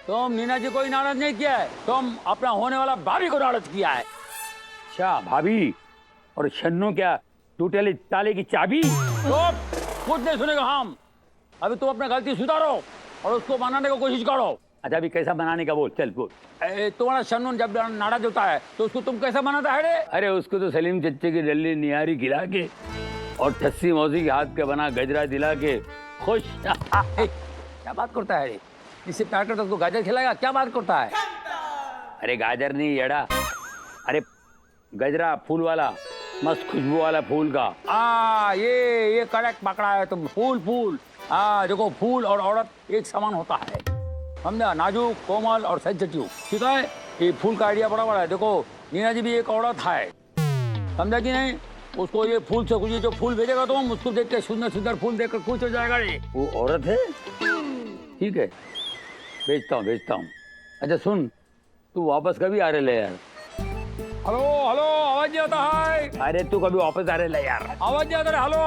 तुम नीना जी को ही नाराज नहीं किया है, तुम अपना होने वाला भाभी को नाराज किया है। अच्छा भाभी और छन्नू क्या टूटे ताले की चाबी। कुछ नहीं सुनेगा हम। अभी तुम अपना गलती सुधारो और उसको बनाने की कोशिश करो। अच्छा अभी कैसा बनाने का बोल, चल बोल। तुम्हारा शनून जब नाराज होता है तो उसको तुम कैसा बनाता है रे? अरे उसको तो सलीम चच्चे की डल्ली निहारी खिला के और ठस्सी मौसी के हाथ का बना गजरा दिला के खुश। क्या बात करता है रे? जिससे प्यार करता उसको गाजर खिलाएगा? क्या बात करता है? अरे गाजर नहीं येड़ा, अरे गजरा फूल वाला, मस्त खुशबू वाला फूल का। ये करेक्ट पकड़ा है तुम। फूल देखो फूल और औरत एक समान होता है, समझा? नाजुक, कोमल और सेंसिटिव, ठीक है? ये फूल का आइडिया बड़ा बड़ा है। देखो नीना जी भी एक औरत है, समझा कि नहीं? उसको ये फूल से कुछ, जो फूल भेजेगा तुम उसको देख के सुंदर सुंदर फूल देखकर खुश हो जाएगा। ये वो औरत है, ठीक है? भेजता हूँ। अच्छा सुन, तू वापस कभी आ रहे यार? हेलो आवाज नहीं आता है? अरे तू कभी वापस आ रहे यार? आवाज नहीं आता है। हेलो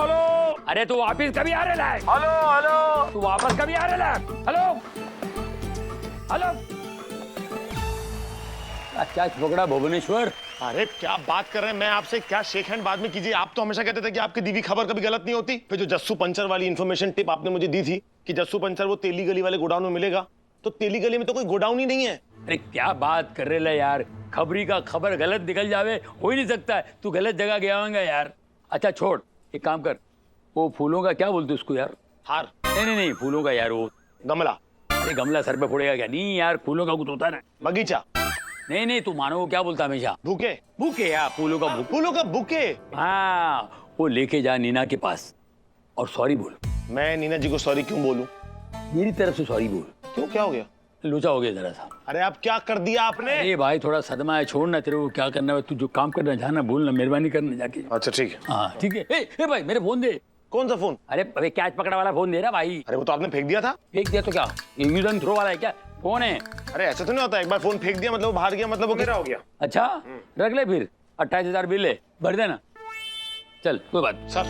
अरे तू वापस कभी आ रहे है? हेलो तू वापस कभी आ रहे है? हेलो क्या पकड़ा भुवनेश्वर? अरे क्या बात कर रहे हैं? मैं आपसे क्या शेक हैंड बाद में कीजिए। आप तो हमेशा कहते थे कि आपकी दी हुई खबर कभी गलत नहीं होती। फिर जो जस्सू पंचर वाली इन्फॉर्मेशन टिप आपने मुझे दी थी कि जस्सू पंचर वो तेली गली वाले गोडाउन में मिलेगा, तो तेली गली में तो कोई गोडाउन ही नहीं है। अरे क्या बात कर रहे है यार? खबरी का खबर गलत निकल जावे, हो ही नहीं सकता है। तू गलत जगह गया होगा यार। अच्छा छोड़, एक काम कर, वो फूलों का क्या बोलते उसको यार? हार? नहीं फूलों का यार, वो गमला। अरे गमला सर पे फोड़ेगा क्या? नहीं यार, फूलों का कुछ होता है ना। बगीचा? नहीं तू मानो वो क्या बोलता हमेशा? बुके यार, फूलों का बुके। हाँ, वो लेके जा नीना के पास और सॉरी बोल। मैं नीना जी को सॉरी क्यों बोलूं? मेरी तरफ से सॉरी बोल। क्यों, क्या हो गया? लोचा हो गया जरा सा। अरे आप क्या कर दिया आपने? अरे भाई थोड़ा सदमा है, छोड़ना। तेरे को क्या करना है, तू जो काम करना जाना, बोलना, मेहरबानी करना जाके। अच्छा ठीक है। हाँ ठीक है। ए भाई मेरे फोन दे। कौन सा फोन? अरे कैच पकड़ा वाला फोन दे रहा भाई। अरे वो तो आपने फेंक दिया था। फेंक दिया तो क्या, ये यूज एंड थ्रो वाला है क्या फोन है? अरे ऐसा तो नहीं होता, एक बार फोन फेंक दिया मतलब वो बाहर गया, मतलब वो मेरा हो गया। अच्छा रख ले फिर, 28,000 बिल है, भर देना। चल कोई बात। सर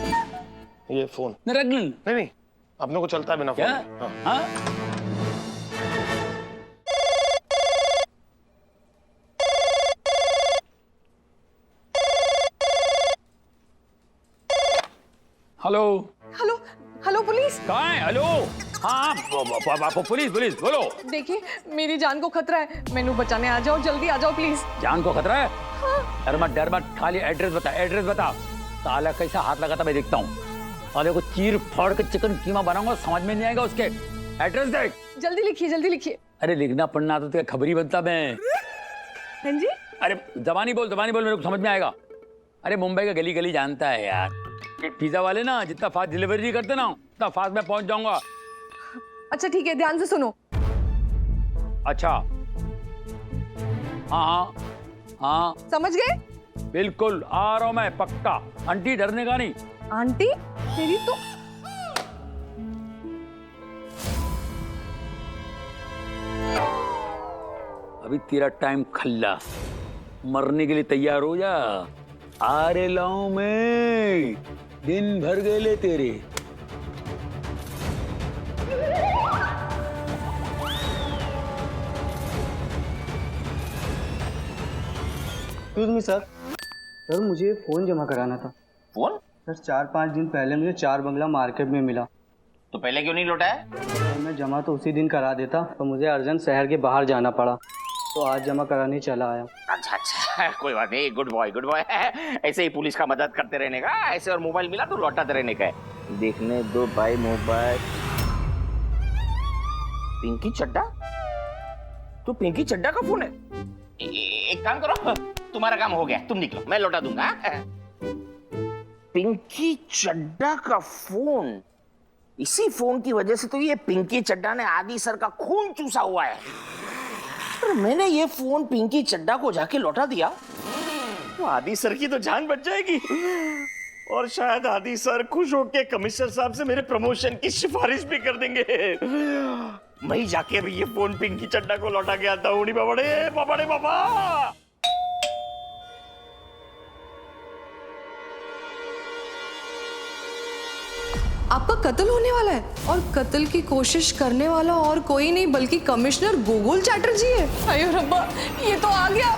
ये फोन नहीं रख ले। नहीं अपने को चलता है बिना क्या? फोन। हाँ हेलो पुलिस। कहाँ है? हेलो हाँ पुलिस बोलो। देखिए मेरी जान को खतरा है, मैनू बचाने आ जाओ, जल्दी आ जाओ प्लीज। जान को खतरा है? हाँ। डर मत, खाली एड्रेस बता। साला कैसा हाथ लगाता मैं देखता हूँ। साले को चीर फाड़ के चिकन कीमा बनाऊंगा, समझ में नहीं आएगा उसके। एड्रेस देख। जल्दी लिखिए। अरे लिखना पढ़ना तो तेरा खबरी बनता मैं। हाँ जी। अरे जबानी बोल, मेरे को समझ में आएगा। अरे मुंबई का गली गली जानता है यार। पिज्जा वाले ना जितना फास्ट डिलीवरी करते ना उतना फास्ट मैं पहुंच जाऊंगा। अच्छा ठीक है, ध्यान से सुनो। अच्छा हाँ समझ गए? बिल्कुल आ रहा हूं मैं, पक्का। आंटी डरने का नहीं। आंटी तेरी तो अभी तेरा टाइम खल्ला, मरने के लिए तैयार हो जा। आ रे लाऊं मैं, दिन भर गए ले तेरे। एक्सक्यूज मी सर, मुझे फ़ोन जमा कराना था। फोन? सर 4-5 दिन पहले मुझे 4 बंगला मार्केट में मिला। तो पहले क्यों नहीं लौटाया? मैं जमा तो उसी दिन करा देता, तो मुझे अर्जेंट शहर के बाहर जाना पड़ा, तो आज जमा कराने चला आया। अच्छा कोई बात नहीं, गुड बॉय। ऐसे ही पुलिस का मदद करते रहने का, ऐसे। और मोबाइल मिला तो लौटाते रहने का है। देखने दो भाई मोबाइल। पिंकी चड्डा? तो पिंकी चड्डा का फोन है? एक काम करो, तुम्हारा काम हो गया, तुम निकलो, मैं लौटा दूंगा। पिंकी चड्डा का फोन? इसी फोन की वजह से तो ये पिंकी चड्डा ने आदि सर का खून चूसा हुआ है। पर मैंने ये फोन पिंकी चड्डा को जाके लौटा दिया तो आदि सर की तो जान बच जाएगी, और शायद आदि सर खुश होके कमिश्नर साहब से मेरे प्रमोशन की सिफारिश भी कर देंगे। मैं ही जाके अभी ये फोन पिंकी चड्डा को लौटा के आता हूँ। बाबा। आपका कत्ल होने वाला है, और कत्ल की कोशिश करने वाला और कोई नहीं बल्कि कमिश्नर गोगोल चैटर्जी है। अयो रब्बा, ये तो आ गया।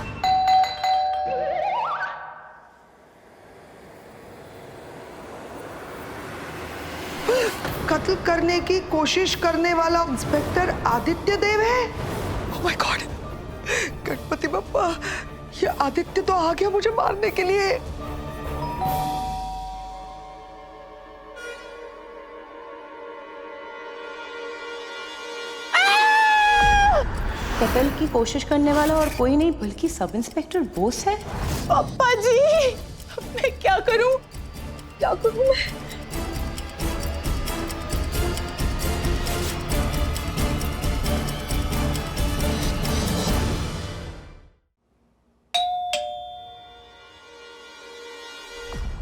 कत्ल करने की कोशिश करने वाला इंस्पेक्टर आदित्य देव है। Oh my God, Ganpati Bappa, ये आदित्य तो आ गया मुझे मारने के लिए। कत्ल की कोशिश करने वाला और कोई नहीं बल्कि सब इंस्पेक्टर बोस है। पापा जी, मैं क्या करूं? क्या करूं मैं?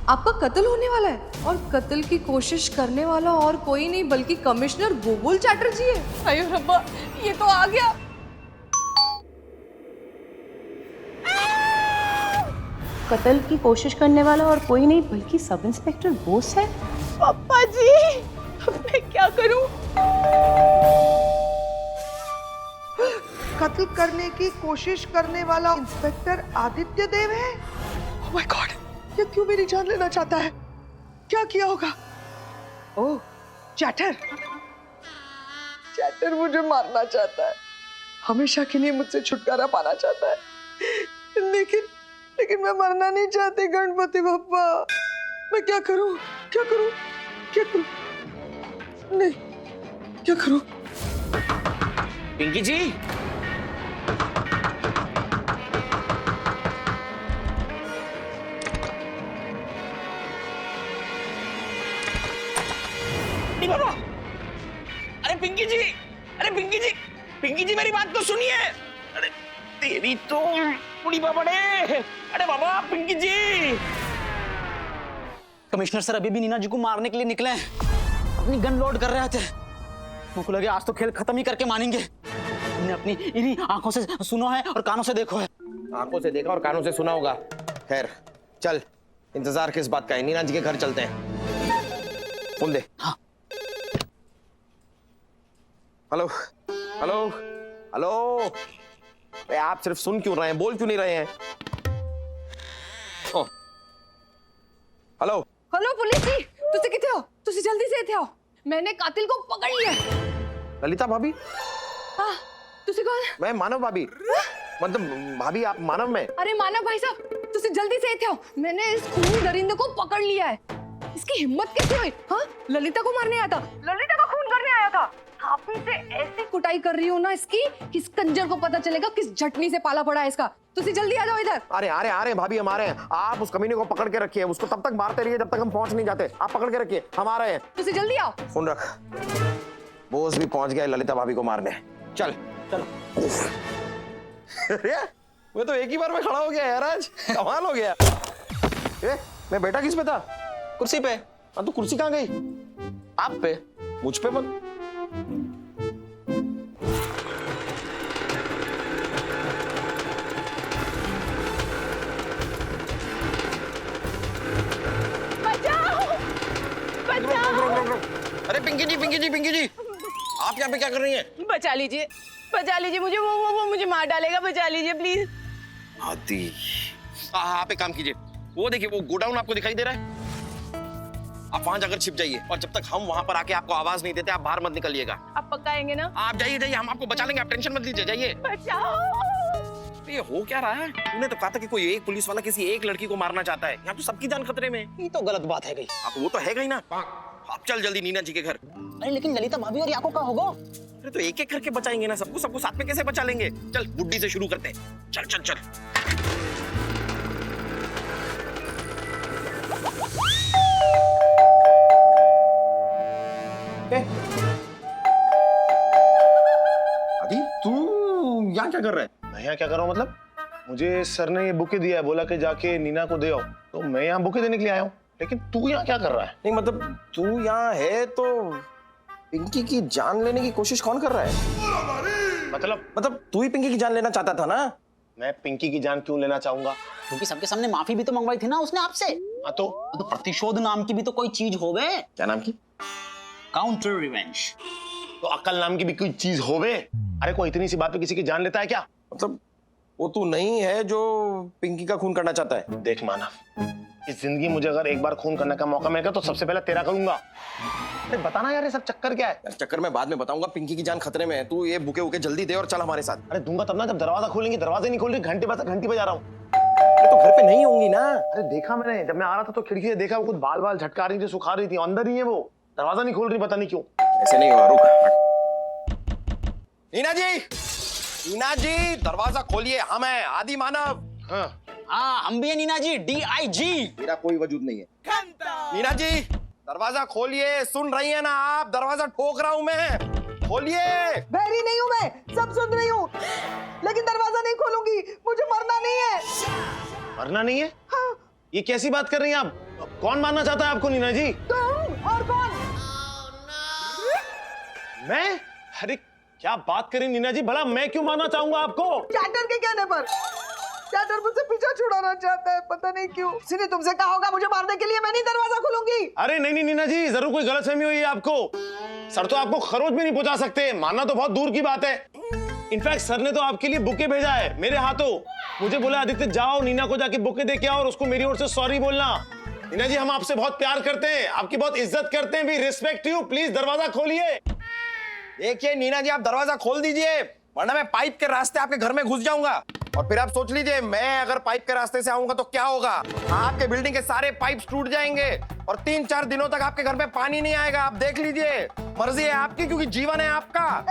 आपका कत्ल होने वाला है और कत्ल की कोशिश करने वाला और कोई नहीं बल्कि कमिश्नर बुलबुल चैटर्जी है। अयो रब्बा, ये तो आ गया। कत्ल की कोशिश करने वाला और कोई नहीं बल्कि सब इंस्पेक्टर बोस है। पापा जी, मैं क्या करूं? कत्ल करने की कोशिश करने वाला इंस्पेक्टर आदित्य देव है। ओह माय गॉड, ये क्यों मेरी जान लेना चाहता है? क्या किया होगा? ओह, चैटर, चैटर मुझे मारना चाहता है, हमेशा के लिए मुझसे छुटकारा पाना चाहता है। लेकिन मैं मरना नहीं चाहती गणपति बप्पा। मैं क्या करूं? क्या करूं? क्या करूं? नहीं, क्या करूं? पिंकी जी, बाबा, अरे पिंकी जी, अरे पिंकी जी, पिंकी जी मेरी बात तो सुनिए। अरे तेरी तो बुढ़ी बाबड़े। अरे बाबा, पिंकी जी। कमिश्नर सर अभी भी नीना जी को मारने के लिए निकले हैं। अपनी गन लोड कर रहे थे। मुझको लगे आज तो खेल खत्म ही करके मानेंगे। हमने अपनी इन्हीं आंखों से सुना है और कानों से देखो है। आंखों से देखा और कानों से सुना होगा। खैर चल, इंतजार किस बात का है, नीना जी के घर चलते हैं। फोन दे। हाँ। हेलो हेलो हेलो, अरे आप सिर्फ सुन क्यों रहे हैं, बोल क्यों नहीं रहे हैं? हेलो हेलो पुलिस जी, तुसी किथे हो? तुसी जल्दी से इथे आओ, मैंने कातिल को पकड़ लिया। ललिता भाभी? हाँ, तुसी कौन? मैं मानव भाभी। मतलब भाभी आप मानव में? अरे मानव भाई साहब, तुसी जल्दी से इथे आओ, मैंने इस खूनी दरिंदे को पकड़ लिया है। इसकी हिम्मत कैसे हुई? हाँ, ललिता को मारने आया था, ललिता का खून करने आया था। आप इसे ऐसी कुटाई कर रही हो ना इसकी, किस कंजर को पता चलेगा किस झटनी से पाला पड़ा है इसका। तुसी जल्दी आ जाओ इधर। अरे आ रहे भाभी, हम आ रहे हैं। आप उस कमीने को पकड़ के रखिए, उसको तब तक मारते रहिए जब तक हम पहुंच नहीं जाते। आप पकड़ के रखिए, हम आ रहे हैं। तुसी जल्दी आओ। फोन रख। बोस भी पहुंच गया ललिता भाभी को मारने। चल चलो। मैं तो एक ही बार में खड़ा हो गया यार, आज कमाल हो गया। मैं बैठा किस पे था? कुर्सी पे। हाँ, तो कुर्सी कहाँ गई? आप पे। मुझ पे मत। अरे पिंकी जी, आप यहाँ पे क्या कर रही हैं? बचा लीजिए मुझे, वो मुझे मार डालेगा, बचा लीजिए प्लीज। आदि, आप एक काम कीजिए, वो देखिए वो गोडाउन आपको दिखाई दे रहा है, आप वहां जाकर छिप जाइए और जब तक हम वहां पर आके आपको आवाज नहीं देते आप बाहर मत निकलिएगा। आप पक्का आएंगे ना? आप जाइए, हम आपको बचा लेंगे, आप टेंशन मत लीजिए, जाइए। बचाओ। ये हो क्या रहा है? तूने तो कहा था कि कोई एक पुलिस वाला किसी एक लड़की को मारना चाहता है, यहाँ तो सबकी जान खतरे में। ये तो गलत बात है गई। आप वो तो है ही ना। आप चल जल्दी नीना जी के घर। अरे लेकिन ललिता भाभी और याको का होगा? अरे तो एक एक करके बचाएंगे ना, सबको साथ में कैसे बचा लेंगे? चल गुड्डी से शुरू करते हैं, चल चल चल। अभी तू यहाँ क्या कर रहा है? मैं यहाँ क्या कर रहा हूँ मतलब? मुझे सर ने ये बुके दिया है, बोला कि जाके नीना को दे आओ, तो मैं यहाँ बुके देने के लिए आया हूँ। लेकिन तू यहाँ क्या कर रहा है? नहीं मतलब तू यहाँ है तो पिंकी की जान लेने की कोशिश कौन कर रहा है? मतलब तू ही पिंकी की जान लेना चाहता था ना? मैं पिंकी की जान क्यों लेना चाहूंगा? क्योंकि सबके सामने माफी भी तो मंगवाई थी ना उसने आपसे। तो प्रतिशोध नाम की भी तो कोई चीज होवे। क्या नाम की? Counter revenge. तो अक्ल नाम की भी कोई चीज होवे? अरे कोई इतनी सी बात पे किसी की जान लेता है क्या? मतलब वो तू नहीं है जो पिंकी का खून करना चाहता है? देख मानव, इस जिंदगी मुझे अगर एक बार खून करने का मौका मिलेगा तो सबसे पहले तेरा करूंगा। अरे बताना यार ये सब चक्कर क्या है? यार चक्कर में बाद में बताऊंगा, पिंकी की जान खतरे में है। तू ये बुके वुके जल्दी दे और चल हमारे साथ। अरे दूंगा तब ना जब दरवाजा खोलेंगे, दरवाजे नहीं खोल रही, घंटे बजा रहा हूँ। अरे तो घर पे नहीं होंगी ना। अरे देखा मैंने, जब मैं आ रहा था तो खिड़की से देखा, वो कुछ बाल झटका रही थी, सुखा रही थी, अंदर ही है वो, दरवाजा नहीं खोल रही, पता नहीं क्यों। ऐसे नहीं होगा, रुक। नीना जी दरवाजा खोलिए, हम हैं आदि मानव। हाँ हम भी है नीना जी, DIG। मेरा कोई वजूद नहीं है। नीना जी दरवाजा खोलिए, सुन रही है ना आप? दरवाजा ठोक रहा हूं मैं, खोलिए। बहरी नहीं हूँ मैं, सब सुन रही हूँ, लेकिन दरवाजा नहीं खोलूंगी, मुझे मरना नहीं है। मरना नहीं है? हाँ। ये कैसी बात कर रही हैं आप? कौन मारना चाहता है आपको नीना जी? तुम और कौन? मैं? अरे क्या बात करी नीना जी, भला मैं क्यों मारना चाहूंगा आपको? चैटर के कहने पर। चैटर मुझसे पीछा छुड़ाना चाहता है, पता नहीं क्यों। इसने तुमसे कहा होगा मुझे मारने के लिए, मैं नहीं दरवाजा खोलूंगी। अरे नहीं नीना जी, जरूर कोई गलतफहमी हुई है आपको। सर तो आपको खरोच भी नहीं पहुंचा सकते, मानना तो बहुत दूर की बात है। इनफैक्ट सर ने तो आपके लिए बुके भेजा है मेरे हाथों। मुझे बोला आदित्य जाओ नीना को जाके बुके दे के आओ और उसको मेरी ओर से सॉरी बोलना। नीना जी हम आपसे बहुत प्यार करते हैं, आपकी बहुत इज्जत करते हैं, वी रिस्पेक्ट यू, प्लीज दरवाजा खोलिए। देखिए नीना जी आप दरवाजा खोल दीजिए, वरना मैं पाइप के रास्ते आपके घर में घुस जाऊंगा। और फिर आप सोच लीजिए, मैं अगर पाइप के रास्ते से आऊंगा तो क्या होगा? आपके बिल्डिंग के सारे पाइप्स टूट जाएंगे और 3-4 दिनों तक आपके घर में पानी नहीं आएगा। आप देख लीजिए, मर्जी है आपकी, क्योंकि जीवन है आपका।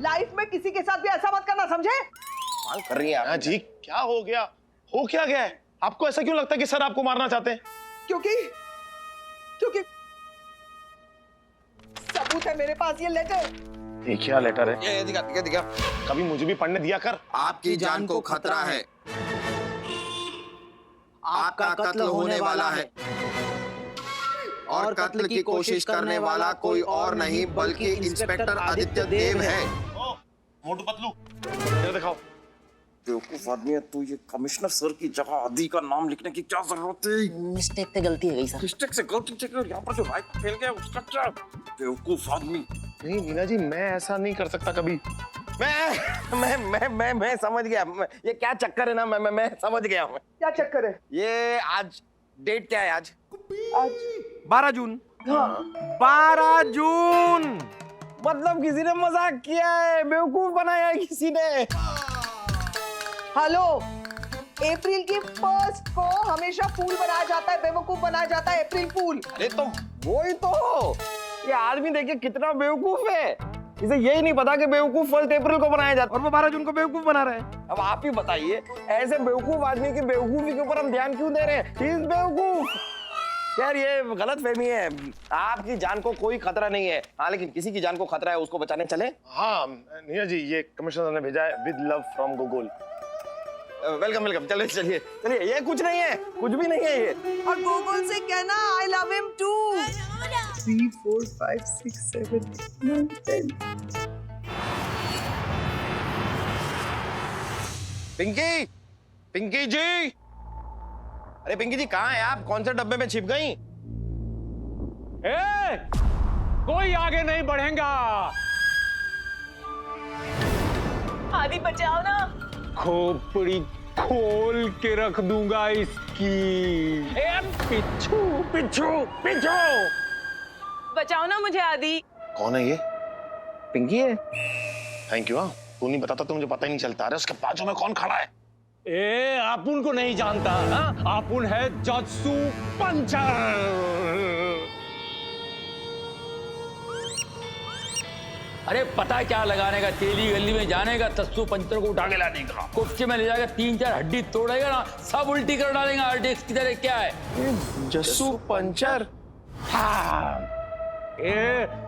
लाइफ में किसी के साथ भी ऐसा मत करना, समझे? मांग कर रही है आप। जी क्या हो गया? हो क्या गया है? आपको ऐसा क्यों लगता है कि सर आपको मारना चाहते हैं? क्योंकि सबूत है मेरे पास, ये लेटर। ये क्या लेटर है? ये दिखा। कभी मुझे भी पढ़ने दिया कर। आपकी जान को खतरा है, आपका कत्ल होने वाला है और कत्ल की कोशिश करने वाला कोई और नहीं बल्कि इंस्पेक्टर आदित्य देव है। मोटू पतलू इधर दिखाओ। बेवकूफ आदमी है तू, ये कमिश्नर सर की जगह आदि का नाम लिखने की क्या जरूरत थी? मिस्टेक पे गलती हो गई सर। मिस्टेक से गलती से यहाँ पर जो राइट फेल गया उसका क्या? बेवकूफ आदमी। नहीं नीना जी मैं ऐसा नहीं कर सकता कभी। मैं समझ गया। ये क्या चक्कर है ना, मैं समझ गया हूँ। क्या चक्कर है? ये आज डेट क्या है? आज 12 जून। हाँ। 12 जून मतलब किसी ने मजाक किया है, बेवकूफ बनाया है किसी ने। हेलो, अप्रैल की 1 को हमेशा फूल बनाया जाता है, बेवकूफ बनाया जाता है, अप्रैल फूल। अरे तो वही तो, ये आदमी देखिए कितना बेवकूफ है, इसे यही नहीं पता कि बेवकूफ 1 अप्रैल को बनाया जाता है और वो 12 जून को बेवकूफ बना रहे हैं। अब आप ही बताइए, ऐसे बेवकूफ आदमी की बेवकूफी के ऊपर हम ध्यान क्यों दे रहे हैं? ही इज बेवकूफ। यार ये गलत फहमी है, आपकी जान को कोई खतरा नहीं है। हाँ लेकिन किसी की जान को खतरा है, उसको बचाने चले। हाँ नीना जी ये कमिश्नर ने भेजा है, विद लव फ्रॉम गोगोल। वेलकम, चलिए, ये कुछ नहीं है, कुछ भी नहीं है ये। और गोगोल से कहना I love him too. 3 4 5 6 7 9 10। Pinky ji, अरे पिंकी जी कहाँ है आप? कौन से डब्बे में छिप गई? कोई आगे नहीं बढ़ेगा। आदि बचाओ ना। खोपड़ी खोल के रख दूंगा इसकी। पिच्छू। बचाओ ना मुझे आदि। कौन है ये? पिंकी है। Thank you. हाँ तू नहीं बताता तो मुझे पता ही नहीं चलता। अरे उसके बाजू में कौन खड़ा है? आप उनको नहीं जानता ना? आप उन है जस्सू पंचर। अरे पता क्या लगाने का? तेली गली में जाने का, तस्सू पंचर को उठा के लाने का, कुफ्चे में ले जाकर 3-4 हड्डी तोड़ेगा ना, सब उल्टी कर डालेगा आरटीएक्स की तरह। क्या है जस्सू पंचर? हाँ,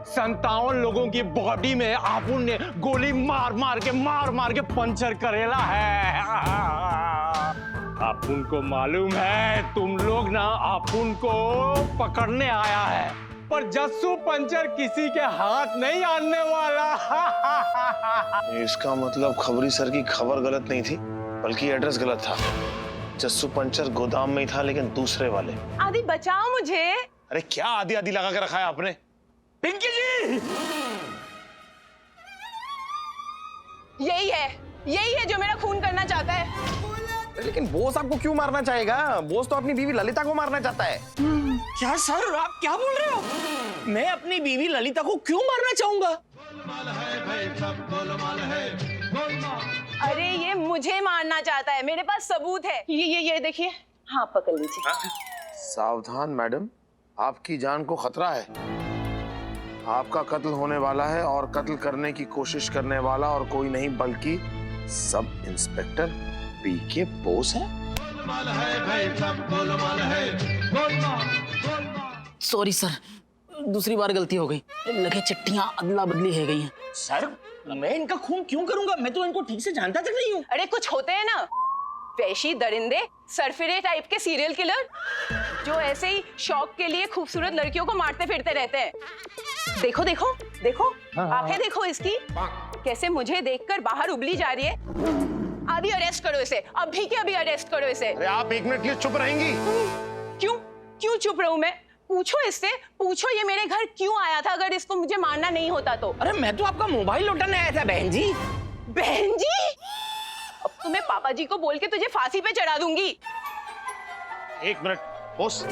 57 लोगों की बॉडी में आपुन ने गोली मार मार के पंचर करेला है। आपुन को मालूम है तुम लोग ना आपुन को पकड़ने आया है, पर जस्सू पंचर किसी के हाथ नहीं आने वाला। इसका मतलब खबरी सर की खबर गलत नहीं थी, बल्कि एड्रेस गलत था। जस्सू पंचर गोदाम में ही था, लेकिन दूसरे वाले। आदि बचाओ मुझे। अरे क्या आदि आदि लगा के रखा है आपने? पिंकी जी, यही है जो मेरा खून करना चाहता है। लेकिन बॉस आपको क्यों मारना चाहेगा? बॉस तो अपनी बीवी ललिता को मारना चाहता है। क्या सर, आप क्या बोल रहे हो? मैं अपनी बीवी ललिता को क्यों मारना चाहूंगा? अरे ये मुझे मारना चाहता है, मेरे पास सबूत है। ये देखिए। हाँ पकड़ लीजिए। सावधान मैडम, आपकी जान को खतरा है। आपका कत्ल होने वाला है और कत्ल करने की कोशिश करने वाला और कोई नहीं बल्कि सब इंस्पेक्टर पीके बोस है। सॉरी सर, दूसरी बार गलती हो गई। लगे चिट्ठियां अदला बदली है गई हैं। सर, मैं इनका खून क्यों करूंगा? मैं तो इनको ठीक से जानता तक नहीं हूँ। अरे कुछ होते हैं ना वैशी दरिंदे, सरफिरे टाइप के सीरियल किलर जो ऐसे ही शौक के लिए खूबसूरत लड़कियों को मारते फिरते रहते हैं। देखो देखो देखो, आंखें देखो इसकी कैसे मुझे देखकर बाहर उबली जा रही है। अभी अरेस्ट करो इसे, अभी के अभी अरेस्ट करो इसे। अरे आप एक मिनट के लिए चुप रहेंगी? क्यों क्यों चुप रहूं मैं? पूछो इससे, पूछो ये मेरे घर क्यों आया था अगर इसको मुझे मारना नहीं होता तो। अरे मैं तो आपका मोबाइल लौटाने आया था बहन जी। बहन जी, अब तो मैं पापा जी को बोल के तुझे फांसी पे चढ़ा दूंगी। एक मिनट बॉस,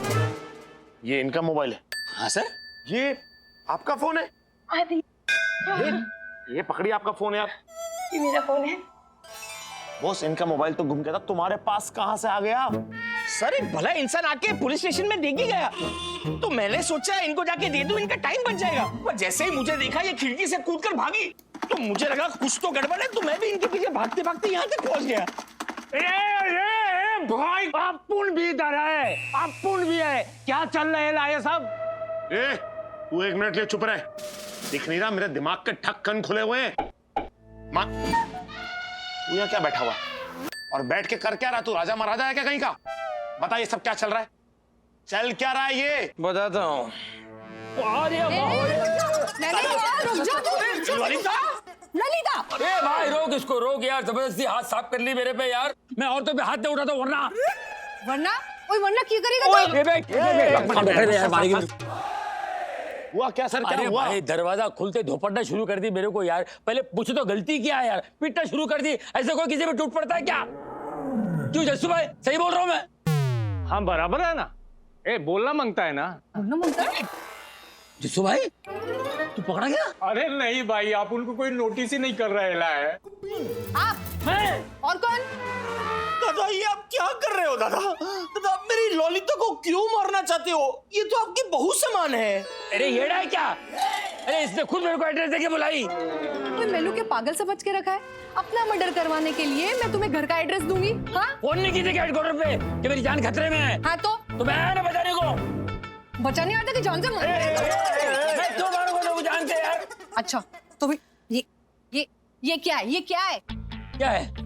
ये इनका मोबाइल है। हाँ सर, ये आपका फोन है? ये पकड़िए आपका फोन यार। ये मेरा फोन है। बॉस इनका मोबाइल तो गुम गया था, तुम्हारे पास कहां से आ गया? सर, एक भला इंसान आके पुलिस स्टेशन में देख ही गया, तो मैंने सोचा इनको जाके दे दूं, इनका टाइम बच जाएगा। पर जैसे ही मुझे देखा ये खिड़की से कूदकर भागी, तो मुझे लगा कुछ तो गड़बड़ है, तो मैं भी इनके पीछे भागते भागते यहाँ तक पहुंच गया। भाई अपुन भी इधर है, अपुन भी है। क्या चल रहा है सब? तू एक मिनट के लिए चुप रहे। दिख नहीं रहा मेरे दिमाग के ढक्कन खुले हुए हैं? तू यहाँ क्या बैठा हुआ और बैठ के कर क्या रहा? तू राजा महाराजा है क्या कहीं का? बता ये सब क्या चल रहा है? चल क्या रहा है ये? बताता हूँ। ललिता, अरे भाई रोक इसको, रोक यार। जबरदस्ती हाथ साफ कर ली मेरे पे यार। मैं औरतों पे हाथ नहीं उठाता वरना वरना क्या करेगा? हुआ क्या सर? क्या अरे हुआ? भाई दरवाजा खुलते धोपटना शुरू कर दी मेरे को यार। पहले पूछो तो गलती क्या है यार? पीटना शुरू कर दी। ऐसे कोई किसी पे टूट पड़ता है क्या? क्यों जस्सू भाई, सही बोल रहा हूँ मैं? हाँ बराबर है ना। बोलना मांगता है ना। बोलना मांगता है? जस्सू भाई तू पकड़ा गया? अरे नहीं भाई, आप उनको कोई नोटिस ही नहीं कर रहे है। आप? मैं? और कौन? दादा ये आप क्या कर रहे हो? दादा दादा, आप मेरी ललिता को क्यों मारना चाहते हो? ये तो आपकी बहू समान है। अरे येड़ा है क्या? अरे इसने खुद मेरे को एड्रेस देके बुलाई। कोई मेलू के पागल समझ के रखा है? अपना मर्डर करवाने के लिए मैं तुम्हें घर का एड्रेस दूंगी। हाँ? फोन नहीं की थी हेडक्वार्टर पे कि मेरी जान खतरे में है? हाँ तो मैं आया ना बचाने को। बचाने आता कि जान से मार? मैं क्यों मारूंगा? लोग जानते हैं यार। अच्छा तो भी ये क्या है? ये क्या है? क्या है?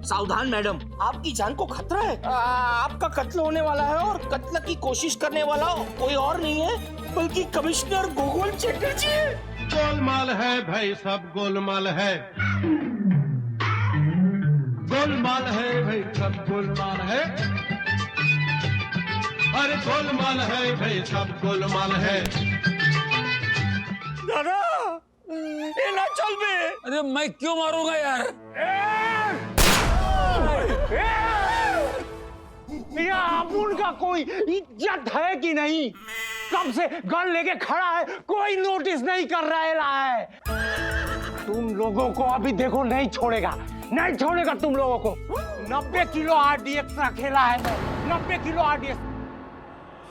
सावधान मैडम, आपकी जान को खतरा है। आपका कत्ल होने वाला है और कत्ल की कोशिश करने वाला कोई और नहीं है बल्कि कमिश्नर गोकुल चटर्जी है। गोलमाल है भाई, सब गोलमाल है। गोलमाल है भाई, सब गोलमाल है। अरे गोलमाल है भाई, सब गोलमाल है। दादा ये ना चल बे। अरे मैं क्यों मारूंगा यार? अपुन का कोई इज्जत है कि नहीं? कब से गन लेके खड़ा है, कोई नोटिस नहीं कर रहा है। तुम लोगों को अभी देखो नहीं छोड़ेगा, नहीं छोड़ेगा तुम लोगों को। 90 किलो RDX रखेला है मैं, 90 किलो RDX।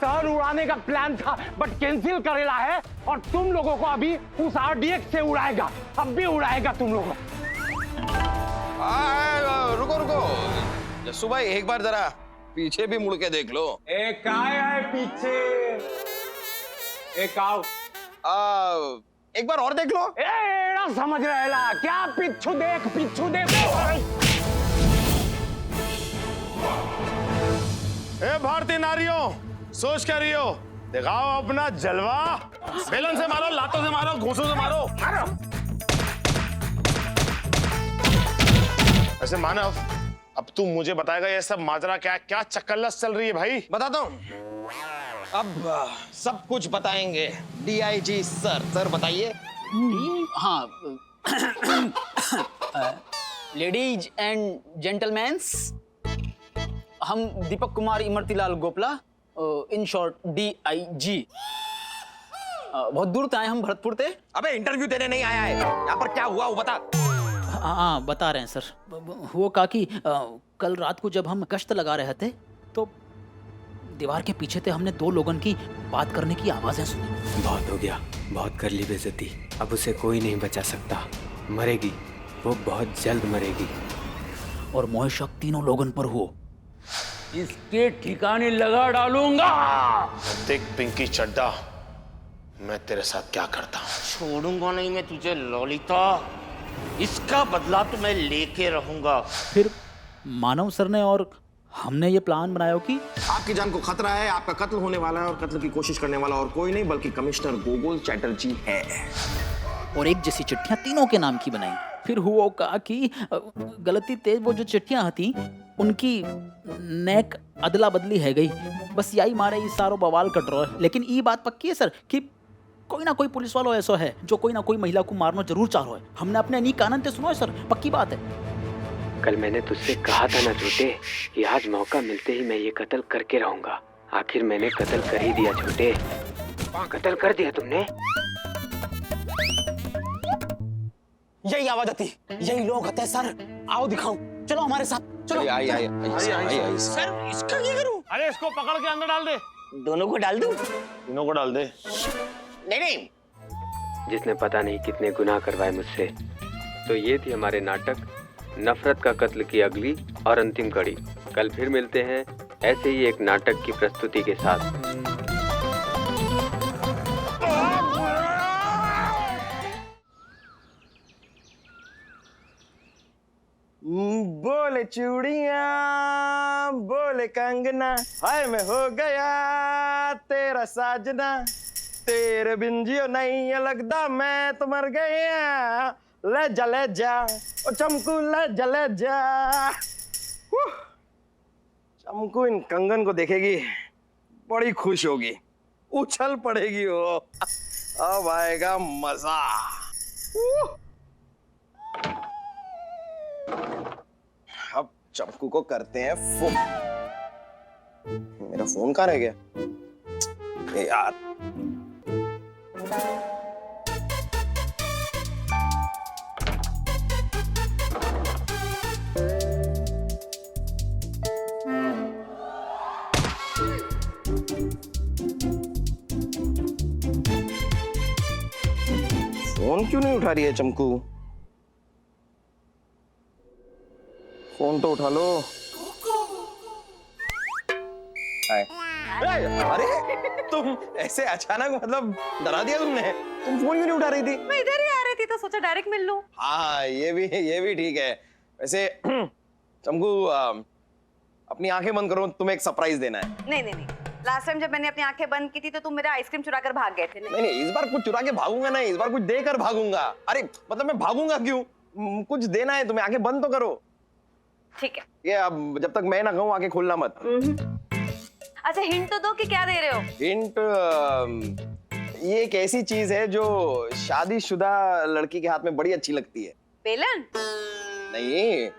शहर उड़ाने का प्लान था बट कैंसिल करेला है और तुम लोगों को अभी उस RDX से उड़ाएगा। अब भी उड़ाएगा तुम लोगों को। रुको रुको जस्सू भाई, एक बार जरा पीछे भी मुड़ के देख लो। एक है पीछे, एक आओ। एक बार और देख लो। एड़ा समझ रहेला क्या? पिछू देख, पिछू देख। ए भारतीय नारियों, सोच क्या रही हो? दिखाओ अपना जलवा। बेलन से मारो, लातों से मारो, घूंसों से मारो। ऐसे मानव, अब तू मुझे बताएगा ये सब माजरा क्या है? क्या चक्करलस चल रही है भाई? बताता हूँ, अब सब कुछ बताएंगे DIG सर। सर बताइए। हाँ लेडीज एंड जेंटलमैन्स, हम Deepak Kumar इमरतीलाल Gopla, in short DIG। बहुत दूर से आए हम, भरतपुर से। अबे इंटरव्यू देने नहीं आया है, यहाँ पर क्या हुआ वो बता। हाँ बता रहे हैं सर। वो कहा कि कल रात को जब हम गश्त लगा रहे थे तो दीवार के पीछे थे, हमने 2 लोगों की बात करने की आवाजें सुनी। बहुत हो गया, बहुत कर ली बेइज्जती। अब उसे कोई नहीं बचा सकता, मरेगी, वो बहुत जल्द मरेगी। और मोह शक तीनों लोगों पर हो, इसके ठिकाने लगा डालूंगा। देख पिंकी चड्डा, मैं तेरे साथ क्या करता हूँ। छोड़ूंगा नहीं मैं तुझे ललिता, इसका बदला तो मैं लेके रहूंगा। फिर मानव सर ने और हमने ये प्लान बनाया कि आपकी जान को खतरा है, आपका कत्ल होने वाला है और कत्ल की कोशिश करने वाला और कोई नहीं बल्कि कमिश्नर गोगोल चैटर्जी है। और एक जैसी चिट्ठियां तीनों के नाम की बनाई। फिर हुआ कहा कि गलती तेज वो जो चिट्ठियां थी उनकी नेक अदला बदली है गई। बस यही मारे इस सारो बवाल कट रहा है। लेकिन ये बात पक्की है सर कि कोई ना कोई पुलिस वालों ऐसा है जो कोई ना कोई महिला को मारना जरूर चाह रहा है। हमने अपने अनी कानन से सुना है सर, पक्की बात है। कल मैंने तुझसे कहा था ना छोटे कि आज मौका मिलते ही मैं ये कत्ल करके रहूंगा। आखिर मैंने कत्ल कर ही दिया छोटे, कत्ल कर दिया तुमने। यही आवाज आती, यही लोग आते हैं सर। आओ दिखाओ, चलो हमारे साथ चलो। आई सर इसका क्या करूं? अरे इसको पकड़ के अंदर डाल दे। दोनों को डाल दूं? तीनों को डाल दे। नहीं। जिसने पता नहीं कितने गुनाह करवाए मुझसे। तो ये थी हमारे नाटक नफरत का कत्ल की अगली और अंतिम कड़ी। कल फिर मिलते हैं ऐसे ही एक नाटक की प्रस्तुति के साथ। बोले चूड़ियां बोले कंगना, हाय मैं हो गया तेरा साजना, तेरे बिन जियो नहीं लगता मैं तो मर गया। ले जा ओ चमकू ले जा। चमकू इन कंगन को देखेगी बड़ी खुश होगी, उछल पड़ेगी वो, अब आएगा मजा। अब चमकू को करते हैं फोन। मेरा फोन कहाँ रह गया यार। फोन क्यों नहीं उठा रही है चमकू? फोन तो उठा लो। अरे तुम ऐसे अचानक मतलब डरा दिया तुमने। तुम फोन क्यों नहीं उठा रही थी? मैं इधर ही आ रही थी तो सोचा डायरेक्ट मिल लूं। हाँ ये भी ठीक है। वैसे चमकू अपनी आंखें बंद करो, तुम्हें एक सरप्राइज देना है। नहीं। लास्ट टाइम जब मैंने अपनी आंखें बंद की थी तो तुम मेरा आइसक्रीम चुरा कर भाग गए थे। नहीं इस बार कुछ चुरा के भागूंगा नहीं, इस बार कुछ देकर भागूंगा। अरे मतलब मैं भागूंगा क्यों, कुछ देना है तुम्हें, आंखें बंद तो करो। ठीक है। ये अब जब तक मैं ना कहूँ आंखें खोलना मत। अच्छा हिंट तो दो कि क्या दे रहे हो। हिंट ये एक ऐसी चीज है जो शादीशुदा लड़की के हाथ में बड़ी अच्छी लगती है। बेलन? नहीं,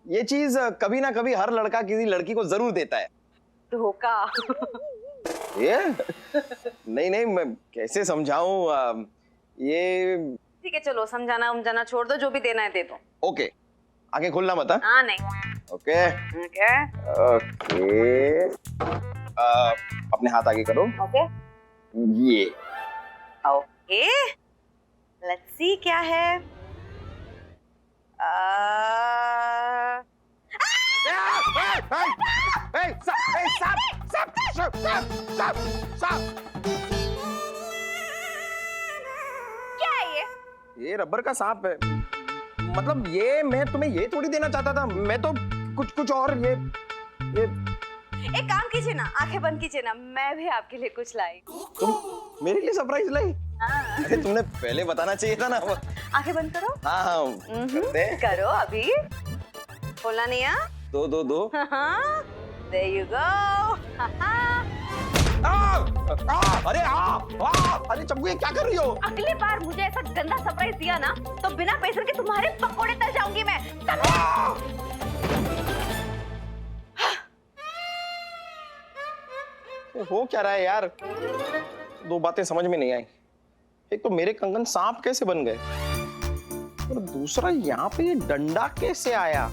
ये चीज कभी ना कभी हर लड़का किसी लड़की को जरूर देता है। धोखा। ये नहीं मैं कैसे समझाऊं ये। ठीक है चलो, समझाना छोड़ दो, जो भी देना है दे दो। ओके, आगे खोलना मत। हाँ नहीं। ओके अपने हाथ आगे करो। ओके ये ओके, लेट्स सी क्या है। क्या है ये रबर का सांप है। मतलब ये मैं तुम्हें ये थोड़ी देना चाहता था, मैं तो कुछ और ये एक काम कीजिए ना, आंखें बंद कीजिए ना, मैं भी आपके लिए कुछ लाई। तुम मेरे लिए सरप्राइज लाई? हाँ। अरे तुमने पहले बताना चाहिए था ना। आंखें बंद करो। हाँ करते हैं। करो अभी, खोलना नहीं है। दो There you go. अरे चमकू ये क्या कर रही हो? अगली बार मुझे ऐसा गंदा सरप्राइज दिया ना तो बिना पैसे के तुम्हारे पकोड़े तल जाऊंगी मैं। ये हो क्या रहा है यार? दो बातें समझ में नहीं आई। एक तो मेरे कंगन सांप कैसे बन गए, और दूसरा यहाँ पे ये डंडा कैसे आया?